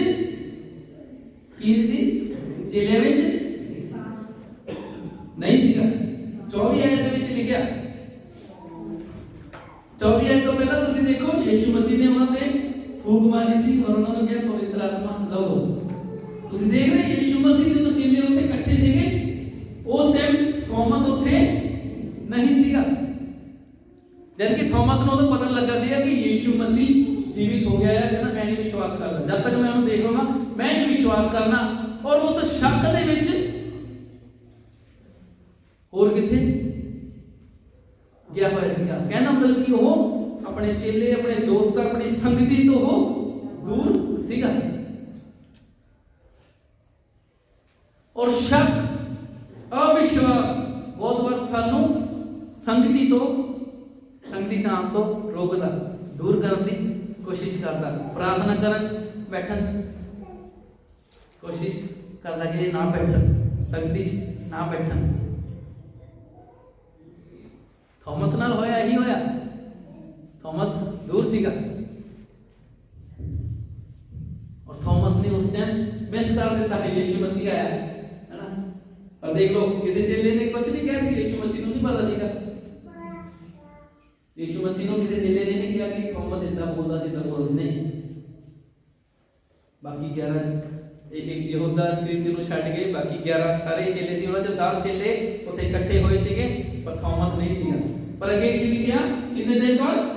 की सी, चेलियां विच नहीं सीगा। 24 आयत विच लिखिया, 24 आयत तो पहला तुसीं देखो यीशु मसीह ने उन्हां ते फूक मारी सी और उन्होंने क्या पवित्र आत्मा लवो। ਤੁਸੀਂ ਦੇਖ ਰਹੇ ਯीशु मसीह ਜਦੋਂ ਚੇਲੇ ਉੱਥੇ ਇਕੱਠੇ ਸੀਗੇ ਉਸ ਟਾਈਮ ਥੋਮਸ ਉੱਥੇ ਨਹੀਂ ਸੀਗਾ, ਜਦ ਕਿ ਥੋਮਸ ਨੂੰ ਉਦੋਂ ਪਤਾ ਲੱਗਾ ਸੀਗਾ ਕਿ ਯीशु मसीह ਜੀਵਿਤ ਹੋ ਗਿਆ ਹੈ, ਕਹਿੰਦਾ ਮੈਂ ਨਹੀਂ ਵਿਸ਼ਵਾਸ ਕਰਦਾ, ਜਦ ਤੱਕ ਮੈਂ ਉਹਨੂੰ ਦੇਖ ਲਵਾਂ ਮੈਂ ਨਹੀਂ ਵਿਸ਼ਵਾਸ ਕਰਨਾ। ਔਰ ਉਸ ਸ਼ੱਕ ਦੇ ਵਿੱਚ ਹੋਰ ਕਿੱਥੇ ਗਿਆ ਹੋਇਆ ਸੀਗਾ, ਕਹਿੰਦਾ ਮਤਲਬ ਕਿ ਉਹ अपने चेले, अपने दोस्त, अपनी संगति तो हो दूर सीगा। और शक, अविश्वास बहुत बार सानू संगति तो संगति चाहन तो रोकदा, दूर करने की कोशिश करता, प्रार्थना करन बैठन कोशिश करता कि ना बैठन, संगति ना बैठन। थॉमस नाल होया यही होया, थॉमस दूर सीगा और थॉमस ने उस टाइम मिस कर दिया कि यीशु मसीह आया है ना। और देख लो किसी चेले ने कुछ नहीं कहा, यीशु मसीह को नहीं पता सीगा, यीशु मसीह को किसी चेले ने नहीं किया कि थॉमस इतना बोलता सीधा बोल नहीं। बाकी 11 एक यहूदा इस्करियोती ਨੂੰ ਛੱਡ ਕੇ बाकी 11 ਸਾਰੇ ਚੇਲੇ ਸੀ, ਉਹਨਾਂ ਚੋਂ 10 ਚੇਲੇ ਉੱਥੇ ਇਕੱਠੇ ਹੋਏ ਸੀਗੇ ਪਰ ਥਾਮਸ ਨਹੀਂ ਸੀਗਾ। ਪਰ ਅੱਗੇ ਕੀ ਲਿਖਿਆ, ਕਿੰਨੇ ਦਿਨ ਬਾਅਦ,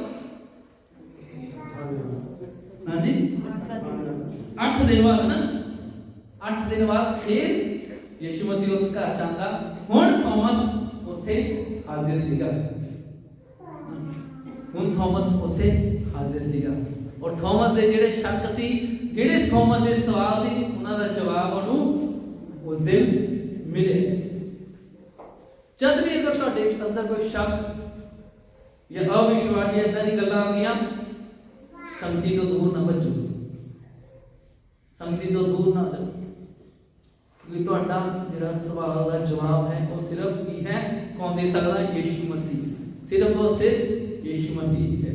हाँ जी 8 दिन बाद ना, 8 दिन बाद फिर यीशु मसीह उस घर चांदा, हुण थॉमस उत्थे हाजिर सीगा, हुण थॉमस उत्थे हाजिर सीगा। और थॉमस दे ਜਿਹੜੇ ਸ਼ੱਕ ਸੀ, ਜਿਹੜੇ ਥੋਮਸ ਦੇ ਸਵਾਲ ਸੀ, ਉਹਨਾਂ ਦਾ ਜਵਾਬ ਉਹਨੂੰ ਉਸ ਦਿਨ ਮਿਲੇ। ਜਦ ਵੀ ਅਗਰ ਤੁਹਾਡੇ ਅੰਦਰ ਕੋਈ ਸ਼ੱਕ ਜਾਂ ਅਵਿਸ਼ਵਾਸ ਜਾਂ ਇਦਾਂ ਦੀ ਗੱਲਾਂ ਆਉਂਦੀਆਂ, संगति तो दूर ना बचो, संगति तो दूर ना जाओ, क्योंकि ਤੁਹਾਡਾ ਜਿਹੜਾ ਸਵਾਲ ਦਾ ਜਵਾਬ ਹੈ ਉਹ ਸਿਰਫ ਕੀ ਹੈ, ਕੌਣ ਦੇ ਸਕਦਾ, ਯੀਸ਼ੂ ਮਸੀਹ, ਸਿਰਫ और सिर्फ यीशु मसीह है।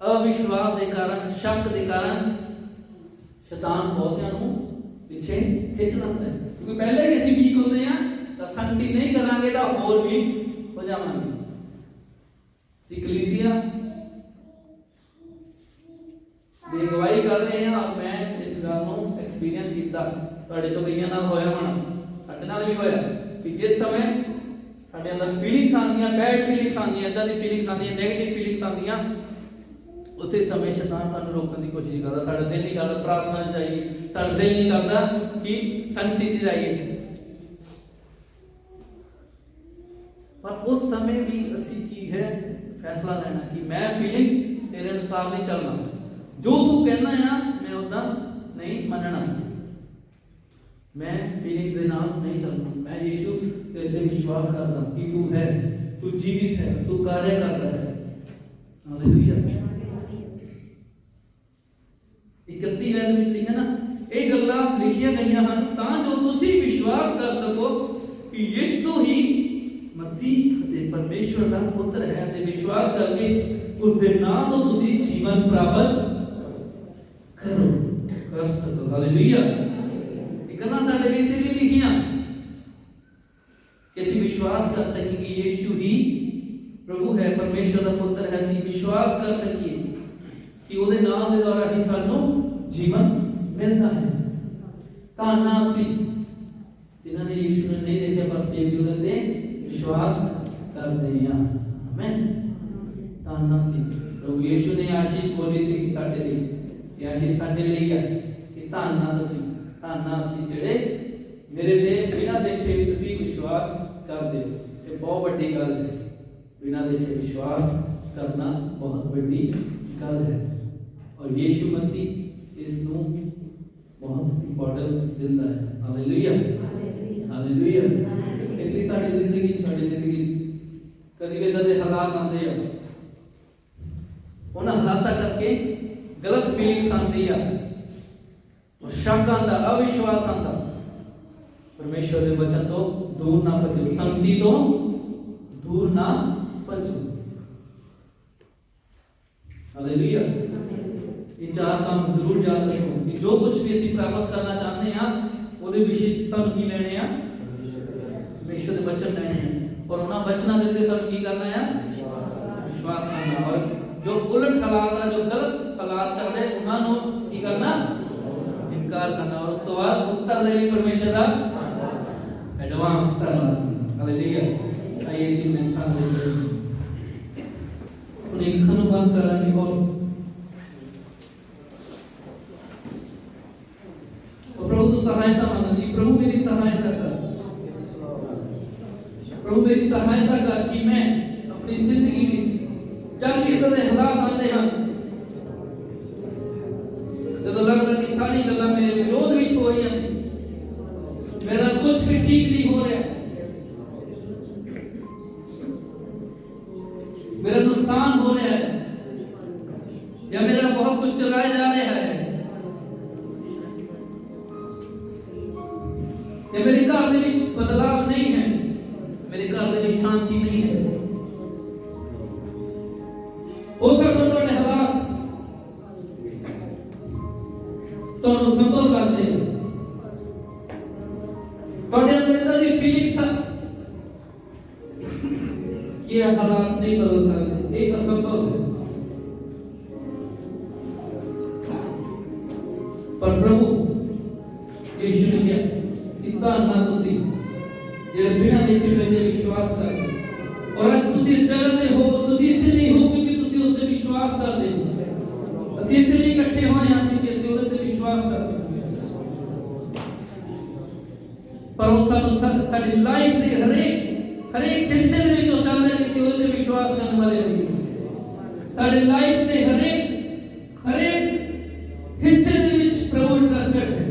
अविश्वास के कारण, शक के कारण शैतान बहुतियां ਨੂੰ ਪਿੱਛੇ ਖਿੱਚ ਲੈਂਦਾ ਹੈ, क्योंकि पहले ही ਅਸੀਂ ਵੀਕ ਹੁੰਦੇ ਆ ਤਾਂ ਸੰਗਤੀ ਨਹੀਂ ਕਰਾਂਗੇ ਤਾਂ ਹੋਰ ਵੀ ਹੋ ਜਾਵਾਂਗੇ। ਅਸੀਂ ਕਲੀਸਿਆ ਦੀ ਅਗਵਾਈ ਕਰ ਰਹੇ ਹਾਂ ਔਰ ਮੈਂ ਇਸ ਗੱਲ ਨੂੰ ਐਕਸਪੀਰੀਅੰਸ ਕੀਤਾ, ਤੁਹਾਡੇ ਚੋਂ ਕਈਆਂ ਨਾਲ ਹੋਇਆ ਹੋਣਾ, ਸਾਡੇ ਨਾਲ ਵੀ ਹੋਇਆ ਕਿ ਜਿਸ ਸਮੇਂ ਸਾਡੇ ਅੰਦਰ ਫੀਲਿੰਗਸ ਆਉਂਦੀਆਂ, ਬੈਡ ਫੀਲਿੰਗਸ ਆਉਂਦੀਆਂ, ਇਦਾਂ ਦੀ ਫੀਲਿੰਗਸ ਆਉਂਦੀਆਂ, ਨੈਗੇਟਿਵ ਫੀਲਿੰਗਸ ਆਉਂਦੀਆਂ, ਉਸੇ ਸਮੇਂ ਸ਼ੈਤਾਨ ਸਾਨੂੰ ਰੋਕਣ ਦੀ ਕੋਸ਼ਿਸ਼ ਕਰਦਾ। ਸਾਡਾ ਦਿਲ ਨਹੀਂ ਕਰਦਾ ਪ੍ਰਾਰਥਨਾ 'ਚ ਜਾਈਏ, ਸਾਡਾ ਦਿਲ ਨਹੀਂ ਕਰਦਾ ਕਿ ਸੰਗਤੀ 'ਚ ਜਾਈਏ, ਪਰ ਉਸ ਸਮੇਂ ਵੀ ਅਸੀਂ ਕੀ ਹੈ ਫੈਸਲਾ ਲੈਣਾ ਕਿ ਮੈਂ ਫੀਲਿੰਗਸ ਤੇਰੇ ਅਨੁਸਾਰ ਨਹੀਂ ਚੱਲਣਾ, ਜੋ ਤੂੰ ਕਹਿੰਦਾ ਆ ਮੈਂ ਉਦਾਂ ਨਹੀਂ ਮੰਨਣਾ, ਮੈਂ ਫੀਲਿੰਗਸ ਦੇ ਨਾਲ ਨਹੀਂ ਚੱਲਣਾ। ਮੈਂ ਯਿਸੂ ਤੇਰੇ ਤੇ ਵਿਸ਼ਵਾਸ ਕਰਦਾ ਕਿ ਤੂੰ ਹੈ, ਤੂੰ ਜੀਵਿਤ ਹੈ, ਤੂੰ ਕਾਰਜ ਕਰਦਾ ਹੈ। ਹਾਲੇਲੂਇਆ। 31 ਵਚਨ ਵਿੱਚ ਲਿਖਿਆ ਨਾ, ਇਹ ਗੱਲਾਂ ਲਿਖੀਆਂ ਗਈਆਂ ਹਨ ਤਾਂ ਜੋ ਤੁਸੀਂ ਵਿਸ਼ਵਾਸ ਕਰ ਸਕੋ ਕਿ ਯਿਸੂ ਹੀ ਮਸੀਹ ਅਤੇ ਪਰਮੇਸ਼ਵਰ ਦਾ ਪੁੱਤਰ ਹੈ, ਤੇ ਵਿਸ਼ਵਾਸ ਕਰਕੇ ਉਸ ਦੇ ਨਾਮ ਤੋਂ ਤੁਸੀਂ ਜੀਵਨ ਪ੍ਰਾਪਤ ਕਰ ਸਕੋ। ਹਾਲੇਲੂਇਆ। ਇਹ ਗੱਲਾਂ ਸਾਡੇ ਲਈ ਇਸ ਲਈ ਲਿਖੀਆਂ ਕਿ ਅਸੀਂ ਵਿਸ਼ਵਾਸ ਕਰ ਸਕੀਏ ਕਿ ਯਿਸੂ ਹੀ ਪ੍ਰਭੂ ਹੈ, ਪਰਮੇਸ਼ਵਰ ਦਾ ਪੁੱਤਰ ਹੈ। ਅਸੀਂ ਵਿਸ਼ਵਾਸ ਕਰ ਸਕੀਏ ਕਿ ਉਹਦੇ ਨਾਮ ਦੇ ਦੁਆਰਾ ਹੀ ਸਾਨੂੰ ਜੀਵਨ ਮਿਲਦਾ ਹੈ। ਤਾਂ ਨਾ ਅਸੀਂ ਜਿਨ੍ਹਾਂ ਨੇ ਯਿਸੂ ਨੂੰ ਨਹੀਂ ਦੇਖਿਆ ਪਰ ਫਿਰ ਵੀ ਉਹਦੇ ਤੇ ਵਿਸ਼ਵਾਸ ਕਰਦੇ ਹਾਂ। ਆਮੇਨ। ਤਾਂ ਨਾ ਅਸੀਂ ਪ੍ਰਭੂ ਯਿਸੂ ਨੇ ਆਸ਼ੀਸ਼ ਬੋਲੀ ਸੀ ਕਿ ਸਾਡੇ ਲਈ ਇਹ ਆਸ਼ੀਸ਼ ਸਾਡੇ ਲਈ ਹੈ ਕਿ ਧੰਨਾ ਅਸੀਂ ਜਿਹੜੇ ਮੇਰੇ ਤੇ ਬਿਨਾਂ ਦੇਖੇ ਵੀ ਤੁਸੀਂ ਵਿਸ਼ਵਾਸ ਕਰਦੇ ਹੋ। ਇਹ ਬਹੁਤ ਵੱਡੀ ਗੱਲ ਹੈ, ਬਿਨਾਂ ਦੇਖੇ ਵਿਸ਼ਵਾਸ ਕਰਨਾ ਬਹੁਤ ਵੱਡੀ ਗੱਲ ਹੈ ਔਰ ਯਿਸੂ ਮਸੀਹ ਇਸ ਨੂੰ ਬਹੁਤ ਇੰਪੋਰਟੈਂਸ ਦਿੰਦਾ ਹੈ। Hallelujah, hallelujah. ਇਸ ਲਈ ਸਾਡੀ ਜ਼ਿੰਦਗੀ ਕਦੀ ਵੀ ਇਦਾਂ ਦੇ ਹਾਲਾਤ ਆਉਂਦੇ ਆ, ਉਹਨਾਂ ਹਾਲਾਤਾਂ ਕਰਕੇ ਗਲਤ ਫੀਲਿੰਗਸ ਆਉਂਦੀ ਆ, ਸ਼ੱਕ ਆਉਂਦਾ, ਅਵਿਸ਼ਵਾਸ ਆਉਂਦਾ। ਪਰਮੇਸ਼ਵਰ ਦੇ ਵਚਨ ਤੋਂ ਦੂਰ ਨਾ ਭੱਜੋ, ਸੰਗਤੀ ਤੋਂ ਦੂਰ ਨਾ ਭੱਜੋ। ਹਾਲੇਲੂਇਆ। ਇਹ ਚਾਰ ਕੰਮ ਜ਼ਰੂਰ ਯਾਦ ਰੱਖੋ ਕਿ ਜੋ ਕੁਝ ਵੀ ਅਸੀਂ ਪ੍ਰਾਪਤ ਕਰਨਾ ਚਾਹੁੰਦੇ ਹਾਂ ਉਹਦੇ ਵਿਸ਼ੇ ਸਾਨੂੰ ਕੀ ਲੈਣੇ ਆ, ਪਰਮੇਸ਼ਵਰ ਦੇ ਵਚਨ ਲੈਣੇ ਆ ਔਰ ਉਹਨਾਂ ਵਚਨਾਂ ਦੇ ਉੱਤੇ ਸਾਨੂੰ ਕੀ ਕਰਨਾ ਆ, ਵਿਸ਼ਵਾਸ ਕਰਨਾ। ਔਰ ਜੋ ਉਲਟ ਹਾਲਾਤ ਆ, ਜੋ ਗਲਤ ਹਾਲਾਤ ਚੱਲਦੇ ਉਹਨਾਂ ਨੂੰ ਕੀ ਕਰਨਾ, ਇਨਕਾਰ ਕਰਨਾ ਔਰ ਉਸ ਤੋਂ ਬਾਅਦ ਉੱਤਰ ਲੈਣੀ ਪਰਮੇਸ਼ਵਰ ਦਾ ਐਡਵਾਂਸ ਧੰਨਵਾਦ। ਹਾਲੇਲੂਇਆ। ਆਈਏ ਜੀ ਮੈਂ ਸਥਾਨ ਦੇ ਉਹਨੇ ਅੱਖਾਂ ਨੂੰ ਬੰਦ ਕਰਾਂਗੇ ਔਰ प्रभु तो सहायता मांगेंगे, प्रभु मेरी सहायता कर, प्रभु मेरी सहायता कर कि मैं अपनी जिंदगी में चल के इतने हालात आते हैं जब लगता कि सारी गल्लां मेरे विरोध में हो रही हैं, मेरा कुछ भी ठीक नहीं हो रहा, मेरा नुकसान हो रहा है या मेरा बहुत कुछ चलाया जा रहा है या मेरे घर में बदलाव नहीं है, मेरे घर में शांति नहीं है। हो सकता है हालात तो संभव लगते हैं, अंदर इतना दी फीलिंग था कि ये हालात नहीं बदल सकते, एक असंभव है। पर प्रभु यीशु ने क्या इतना ना तुसी ਜਿਹੜੇ ਬਿਨਾਂ ਦੇਖੇ ਮੇਰੇ ਵਿਸ਼ਵਾਸ ਕਰਦੇ ਔਰ ਅੱਜ ਤੁਸੀਂ ਇਸ ਜਗ੍ਹਾ ਤੇ ਹੋ, ਤੁਸੀਂ ਇਸ ਲਈ ਹੋ ਕਿਉਂਕਿ ਤੁਸੀਂ ਉਸ ਤੇ ਵਿਸ਼ਵਾਸ ਕਰਦੇ ਹੋ। ਅਸੀਂ ਇਸ ਲਈ ਇਕੱਠੇ ਹੋਏ ਹਾਂ ਕਿ ਅਸੀਂ ਉਹਦੇ ਤੇ ਵਿਸ਼ਵਾਸ ਕਰਦੇ ਹਾਂ। ਪਰ ਉਹ ਸਾਨੂੰ ਸਾਡੀ ਲਾਈਫ ਦੇ ਹਰੇਕ ਹਿੱਸੇ ਦੇ ਵਿੱਚ ਉਹ ਚਾਹੁੰਦਾ ਕਿ ਅਸੀਂ ਉਹਦੇ ਤੇ ਵਿਸ਼ਵਾਸ ਕਰਨ ਵਾਲੇ ਹੋਈਏ। ਸਾਡੀ ਲਾਈਫ ਦੇ ਹਰੇਕ ਹਿੱਸੇ ਦੇ ਵਿੱਚ ਪ੍ਰਭੂ ਇੰਟਰਸਟਡ ਹੈ।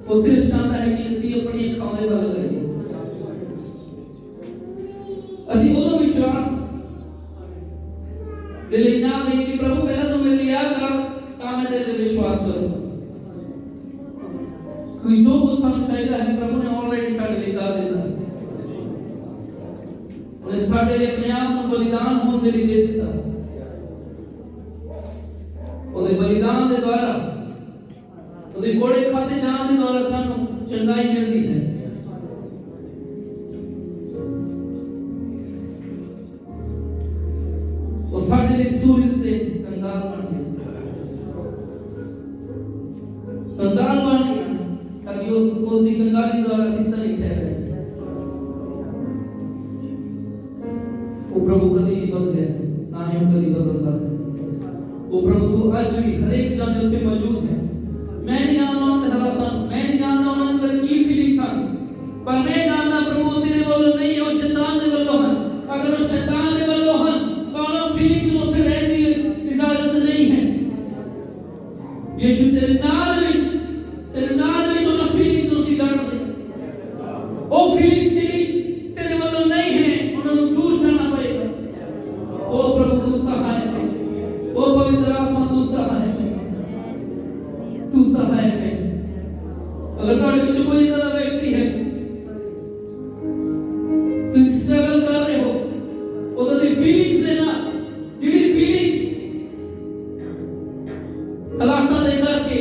ਉਹ ਸਿਰਫ ਚਾਹੁੰਦਾ ਹੈ ਕਿ ਅਸੀਂ ਆਪਣੀ ਅੱਖਾਂ ਦੇ ਵੱਲ ਕਰੀਏ, ਅਸੀਂ ਉਹਦਾ ਵਿਸ਼ਵਾਸ ਦੇ ਲਈ ਨਾ ਕਹੀਏ ਕਿ ਪ੍ਰਭੂ ਪਹਿਲਾਂ ਤੂੰ ਮੇਰੇ ਲਈ ਆ ਕਰ ਤਾਂ ਮੈਂ ਤੇਰੇ ਤੇ ਵਿਸ਼ਵਾਸ ਕਰਾਂ। ਕੋਈ ਜੋ ਕੁਝ ਸਾਨੂੰ ਚਾਹੀਦਾ ਹੈ ਪ੍ਰਭੂ ਨੇ ਆਲਰੇਡੀ ਸਾਡੇ ਲਈ ਕਰ ਦਿੱਤਾ, ਉਹਨੇ ਸਾਡੇ ਲਈ ਆਪਣੇ ਆਪ ਨੂੰ ਬਲੀਦਾਨ ਹੋਣ ਦੇ ਲਈ ਦੇ ਦਿੱਤਾ। ਉਹਦੇ ਬਲੀਦਾਨ ਦੇ ਦੁਆਰਾ, ਉਹਦੇ ਕੋੜੇ ਖਾਤੇ ਜਾਣ ਦੇ ਦੁਆਰਾ ਸਾਨੂੰ ਚੰਗਾਈ ਮਿਲਦੀ ਹੈ। ਉਹ ਸਾਡੇ ਲਈ ਸੂਰਜ ਤੇ ਕੰਗਾਲ ਬਣ ਗਿਆ, कंगाल बन गया, ताकि उसकी कंगाली द्वारा सीता नहीं ठहरे। वो प्रभु कभी नहीं बदल गया, ना ही कभी बदलता है। वो प्रभु तो आज भी हर एक जन जो थे मौजूद है। मैं नहीं जानता उन्होंने हालात, मैं नहीं जानता उन्होंने अंदर की फीलिंग था, पर मैं जानता प्रभु तेरे बोलो नहीं हो, शैतान ने बोलो है। अगर वो शैतान ने बोलो है, तो उन्होंने फीलिंग्स में उसे रहने की इजाजत नहीं है। यीशु तेरे नाल ਵਿੱਚ ਉਹਨਾਂ ਫੀਲਿੰਗਸ ਨੂੰ ਅਸੀਂ ਡਾਂਟ ਦੇ, ਉਹ ਫੀਲਿੰਗਸ ਜਿਹੜੀ ਤੇਰੇ ਵੱਲੋਂ ਨਹੀਂ ਹੈ ਉਹਨਾਂ ਨੂੰ ਦੂਰ ਜਾਣਾ ਪਏਗਾ। ਉਹ ਪ੍ਰਭੂ ਤੂੰ ਸਹਾਇਕ ਹੈ, ਉਹ ਪਵਿੱਤਰ ਆਤਮਾ ਤੂੰ ਸਹਾਇਕ ਹੈ, ਤੂੰ ਸਹਾਇਕ ਹੈ। ਅਗਰ ਤੁਹਾਡੇ ਵਿੱਚ ਕੋਈ ਇਦਾਂ ਦਾ ਵਿਅਕਤੀ ਹੈ, ਤੁਸੀਂ ਸਟਰਗਲ ਕਰ ਰਹੇ ਹੋ ਉਹਦਾ ਦੀ ਫੀਲਿੰਗਸ ਦੇ ਨਾਲ, ਜਿਹੜੀ ਫੀਲਿੰਗਸ ਹਾਲਾਤਾਂ ਦੇ ਕਰਕੇ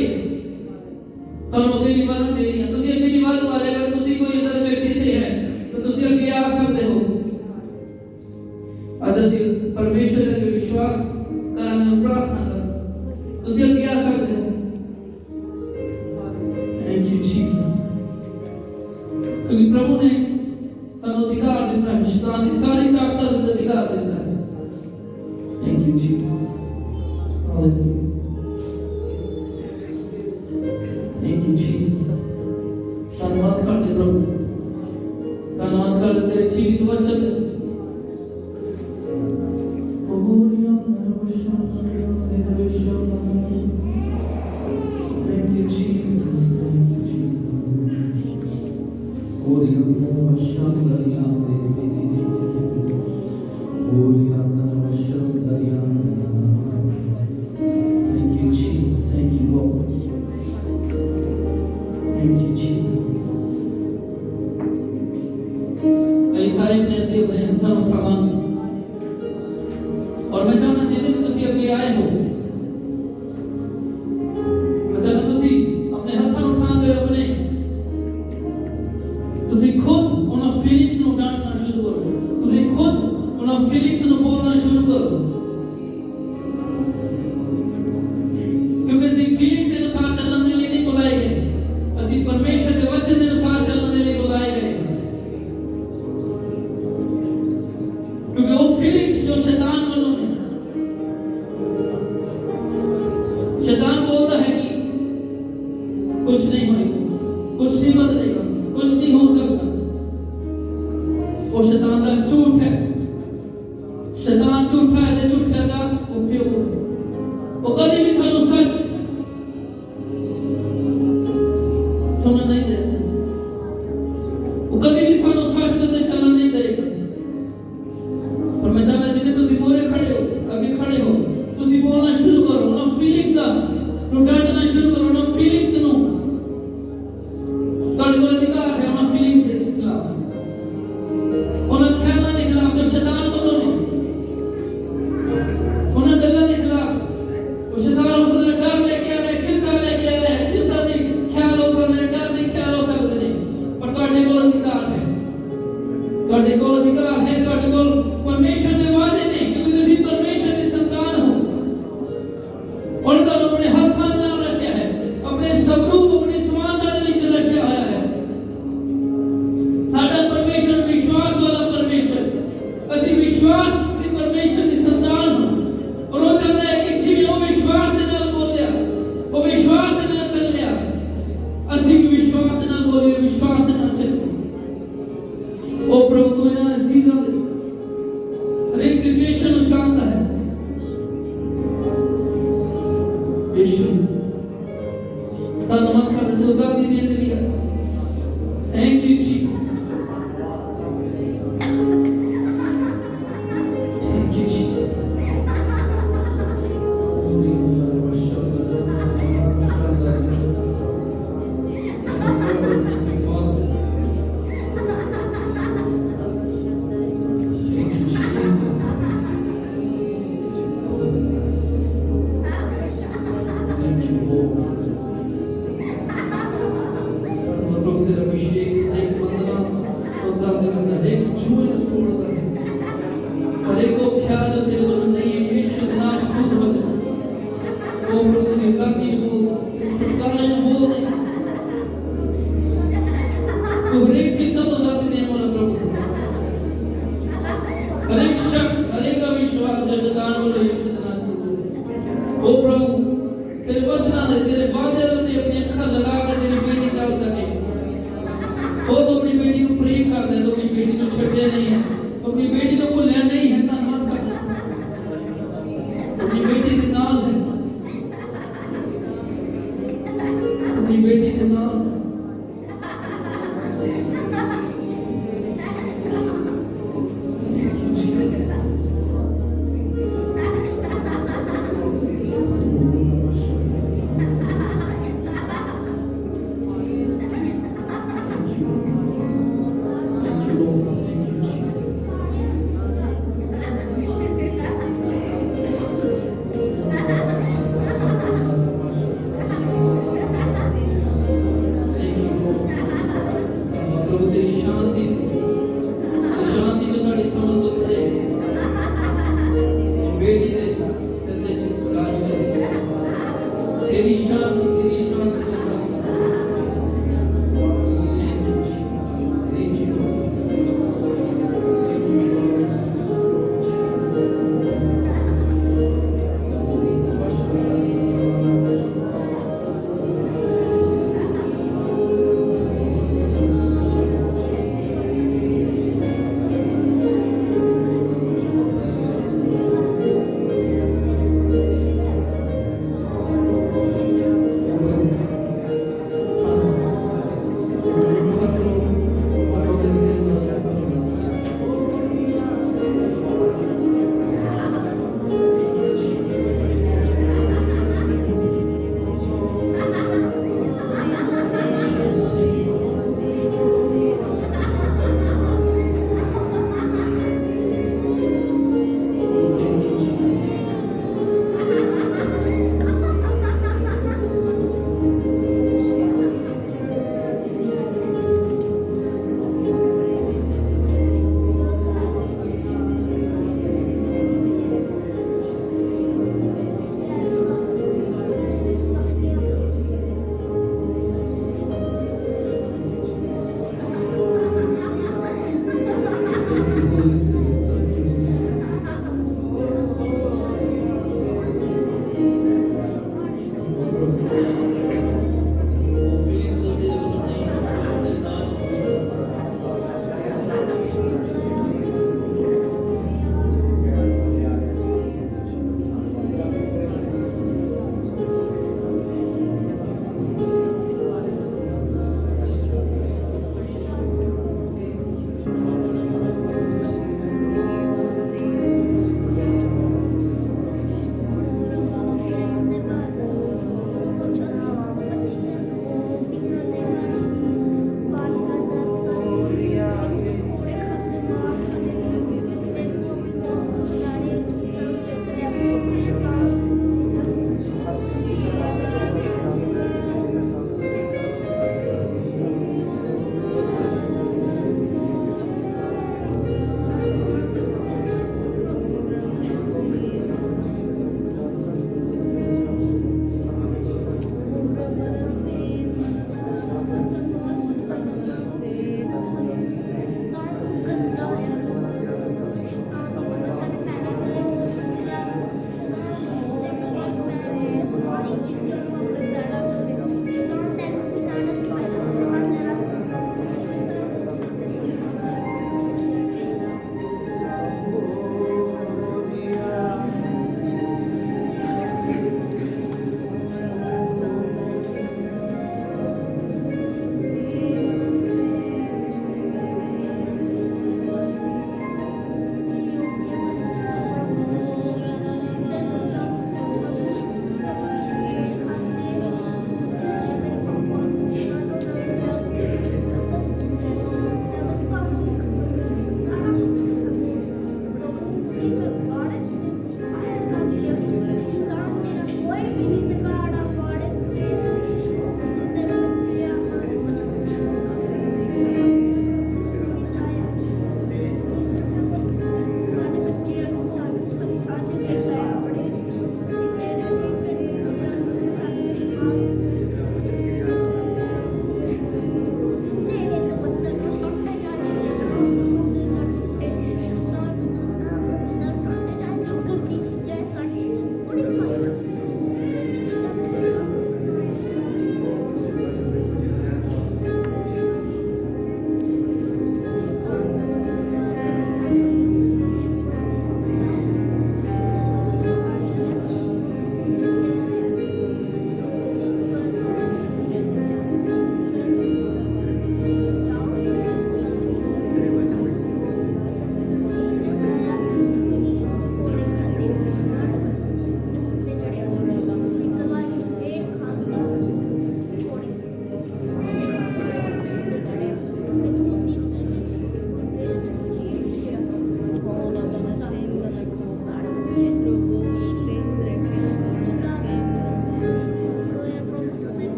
ਤੁਹਾਨੂੰ ਉਹਦੇ ਨਹੀਂ ਵਧਣ ਦੇ ਰਹੀਆਂ, ਤੁਸੀਂ ਅੱਗੇ ਨਹੀਂ ਵਧ ਪਾ ਰਹੇ। ਅਗਰ ਤੁਸੀਂ ਕੋਈ ਇਦਾਂ ਦੇ ਵਿਅਕਤੀ ਇੱਥੇ ਹੈ ਤਾਂ ਤੁਸੀਂ ਅੱਗੇ ਆ ਸਕਦੇ ਹੋ। ਅੱਜ ਅਸੀਂ ਪਰਮੇਸ਼ਰ ਦੇ ਵਿਸ਼ਵਾਸ ਕਰਾਂਗੇ, ਪ੍ਰਾਰਥਨਾ ਕਰਾਂਗੇ, ਤੁਸੀਂ ਅੱਗੇ ਆ ਸਕਦੇ ਹੋ। ਥੈਂਕ ਯੂ ਜੀਸਸ, ਕਿਉਂਕਿ ਪ੍ਰਭੂ ਨੇ ਸਾਨੂੰ ਅਧਿਕਾਰ ਦਿੱਤਾ ਹੈ, ਸ਼ੈਤਾਨ ਦੀ ਸਾਰੀ ਤਾਕਤਾਂ ਦਾ ਅਧਿਕਾਰ ਦਿੱਤਾ ਹੈ। Thank you Jesus, hallelujah. Thank you, Jesus. धन्यवाद करते प्रभु, धन्यवाद करते तेरे जीवित वचन। Thank you, Jesus. Thank you, Jesus. Thank you, Lord. Thank you, Jesus. कई सारे अपने ऐसे अपने हथों उठावांगे और मैं चाहना जितने भी तुसी अगे आए हो, मैं चाहना तुसी अपने हथों उठांगे अपने तुसी खुद उन फीलिंग्स ਨੂੰ डांटना शुरू करो, तुसी खुद उन फीलिंग्स ਨੂੰ बोलना शुरू करो, क्योंकि इस फीलिंग्स के अनुसार चलने के लिए नहीं बुलाए गए, ਅਸੀਂ ਪਰਮੇਸ਼ਰ ਦੇ ਵਚਨ ਦੇ ਅਨੁਸਾਰ ਚੱਲਣ ਦੇ ਲਈ ਬੁਲਾਏ ਗਏ। ਕਿਉਂਕਿ ਉਹ ਫੀਲਿੰਗਸ ਜੋ ਸ਼ੈਤਾਨ ਵੱਲੋਂ ਨੇ, ਸ਼ੈਤਾਨ ਬੋਲਦਾ ਹੈ ਕਿ ਕੁਝ ਨਹੀਂ ਹੋਏਗਾ, ਕੁਝ ਨਹੀਂ ਬਦਲੇਗਾ, ਕੁਝ ਨਹੀਂ ਹੋ ਸਕਦਾ। ਉਹ ਸ਼ੈਤਾਨ ਦਾ ਝੂਠ ਹੈ, ਸ਼ੈਤਾਨ ਝੂਠਾ ਹੈ ਤੇ ਝੂਠਿਆਂ ਦਾ ਉਪਯੋਗ ਹੈ। ਉਹ ਕਦੀ ਵੀ ਸਾਨੂੰ ਸੱਚ सुनना नहीं देते, वो कभी भी सानू सच दे चलना नहीं देगा। और मैं चाहता जिन्हें तुसी मोरे खड़े हो, अगे खड़े हो, तुसी बोलना शुरू करो, ना फीलिंग्स दा नु डांटना शुरू करो, ना फीलिंग्स नु ਤੁਹਾਡੇ ਕੋਲ ਅਧਿਕਾਰ ਹੈ ਉਹਨਾਂ ਫੀਲਿੰग्स ਦੇ ਖਿਲਾਫ, ਉਹਨਾਂ ਖਿਆਲਾਂ ਦੇ ਖਿਲਾਫ ਜੋ ਸ਼ੈਤਾਨ ਵੱਲੋਂ ਨੇ, ਉਹਨਾਂ ਗੱਲਾਂ ਦੇ ਖਿਲਾਫ। ਉਹ ਸ਼ੈਤਾਨ ਉਸ ਦਾ ਡਰ ਲੈ ਕੇ ਆ ਰਿਹਾ, ਚਿੰਤਾ ਲੈ ਕੇ ਆ ਰਿਹਾ, ਚਿੰਤਾ ਦੀ ਖਿਆਲ ਹੋ ਸਕਦੇ ਨੇ, ਡਰ ਦੇ ਖਿਆਲ ਹੋ ਸਕਦੇ ਨੇ, ਪਰ ਤੁਹਾਡੇ ਕੋਲ ਅਧਿਕਾਰ ਹੈ, ਤੁਹਾਡੇ ਕੋਲ ਅਧਿਕਾਰ ਹੈ, ਤੁਹਾਡੇ ਕੋਲ ਪਰਮੇਸ਼ਰ ਦੇ ਵਾਅਦੇ ਨੇ, ਕਿਉਂਕਿ ਤੁਸੀਂ ਪਰਮੇਸ਼ਰ ਦੀ ਸੰਤਾਨ ਹੋ। ਉਹਨੇ ਤੁਹਾਨੂੰ ਆਪਣੇ ਹੱਥਾਂ ਦੇ ਨਾਲ ਰਚਿਆ ਹੈ, ਆਪਣੇ ਸਵਰੂਪ, ਆਪਣੀ ਸਮਾਨਤਾ ਦੇ ਵਿੱਚ ਰਚਿਆ ਹੋਇਆ ਹੈ। ਸਾਡਾ ਪਰਮੇਸ਼ਰ ਵਿਸ਼ਵਾਸ ਵਾਲਾ ਪਰਮੇਸ਼ਰ, ਅਸੀਂ ਵਿਸ਼ਵਾਸ ਦੀ ਪਰਮੇਸ਼ਰ ਦੀ ਸੰਤਾਨ ਹਾਂ। ਔਰ ਉਹ ਚਾਹੁੰਦਾ ਹੈ ਕਿ ਜਿਵੇਂ ਉਹ ਵਿਸ਼ਵਾਸ ਦੇ ਨਾਲ ਬੋਲਿਆ, ਉਹ ਵਿਸ਼ਵਾਸ ਦੇ ਨਾਲ ਚੱਲਿਆ, ਅਸੀਂ ਵੀ ਵਿਸ਼ਵਾਸ ਦੇ ਨਾਲ ਬੋਲੀਏ, ਵਿਸ਼ਵਾਸ ਦੇ ਨਾਲ ਚੱਲੀਏ। ਉਹ ਪ੍ਰਭੂ ਤੋਂ ਇਹਨਾਂ ਅਜ਼ੀਜ਼ਾਂ ਦੇ ਹਰੇਕ ਸਿਚੁਏਸ਼ਨ ਨੂੰ ਜਾਣਦਾ ਹੈ। यीशु धन्यवाद करते हैं आजादी देने के लिए। Thank you Jesus. हर एक शक, हर एक का विश्वास जो शैतान बोले यीशु के नाम से ओ प्रभु तेरे वचन ने तेरे वादे ने अपनी अखा लगा के तेरी बेटी चल सके ओ तो अपनी बेटी को प्रेम कर दे, तो अपनी बेटी को छड्डे नहीं है, अपनी बेटी को भुल्लिया नहीं है, धन्यवाद कर दे अपनी बेटी के नाल है, अपनी बेटी के नाल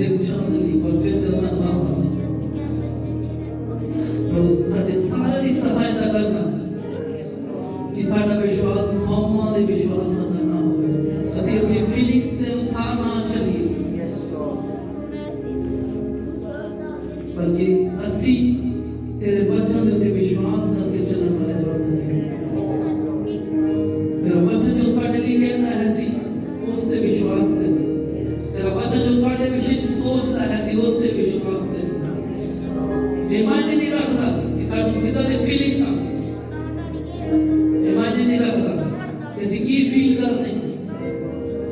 ਤੇਰੇ ਚਾਂਦਨੀ ਪਰਫੈਕਟ ਨਾ ਸਾਡੇ ਸਾਰਿਆਂ ਦੀ ਸਹਾਇਤਾ ਕਰਨਾ ਕਿ ਸਾਡਾ ਵਿਸ਼ਵਾਸ ਕੌਮਾਂ ਦੇ ਵਿਸ਼ਵਾਸ ਨਾਲ ਨਾ ਹੋਵੇ, ਅਸੀਂ ਆਪਣੀ ਫੀਲਿੰਗਸ ਦੇ ਅਨੁਸਾਰ ਨਾ ਚੱਲੀਏ, ਬਲਕਿ ਅਸੀਂ ਤੇਰੇ ਵਚਨ ਦੇ ਉੱਤੇ ਵਿਸ਼ਵਾਸ ਕਰਕੇ ਚੱਲਣ ਵਾਲੇ ਬਣ ਸਕੀਏ। ਤੇਰਾ ਵਚਨ ਜੋ ਸਾਡੇ ਲਈ ਕਹਿੰਦਾ ਹੈ ਸੀ ਉਸ ਤੇ ਵਿਸ਼ਵਾਸ ਕਰੀਏ, ਤੇਰਾ ਵਚਨ ਜੋ ਸਾਡੇ ਵਿਸ਼ੇ 'ਚ ਸੋਚਦਾ ਹੈ ਸੀ ਉਸ ਤੇ ਵਿਸ਼ਵਾਸ ਕਰੀਏ। ਇਹ ਮਾਇਨੇ ਨਹੀਂ ਰੱਖਦਾ ਕਿ ਸਾਨੂੰ ਕਿੱਦਾਂ ਦੇ ਫੀਲਿੰਗਸ ਆ, ਇਹ ਮਾਇਨੇ ਨਹੀਂ ਰੱਖਦਾ ਕਿ ਅਸੀਂ ਕੀ ਫੀਲ ਕਰਦੇ,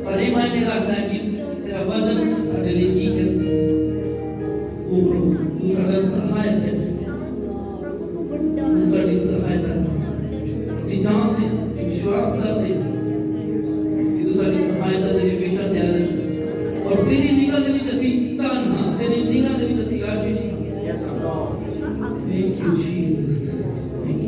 ਪਰ ਇਹ ਮਾਇਨੇ ਰੱਖਦਾ ਹੈ ਕਿ ਤੇਰਾ ਵਚਨ ਸਾਡੇ ਲਈ ਕੀ ਕਹਿੰਦਾ। ਉਹ ਪ੍ਰਭੂ ਤੂੰ ਸਾਡਾ ਸਹਾਇਕ ਹੈ, ਤੂੰ ਸਾਡੀ ਸਹਾਇਤਾ ਹੈ। ਅਸੀਂ ਜਾਣਦੇ ਹਾਂ, ਅਸੀਂ ਵਿਸ਼ਵਾਸ ਕਰਦੇ ਹਾਂ ਕਿ ਤੂੰ ਸਾਡੀ ਸਹਾਇਤਾ ਦੇ ਲਈ ਹਮੇਸ਼ਾ ਤਿਆਰ ਹੈ, ਔਰ ਤੇਰੀ ਨਿਗਾਹ ਦੇ ਵਿੱਚ ਅਸੀਂ ਧਨ ਹਾਂ, ਤੇਰੀ ਨਿਗਾਹ ਦੇ ਵਿੱਚ ਅਸੀਂ ਆਸ਼ੀਸ਼ ਹਾਂ। Thank you, Jesus. Thank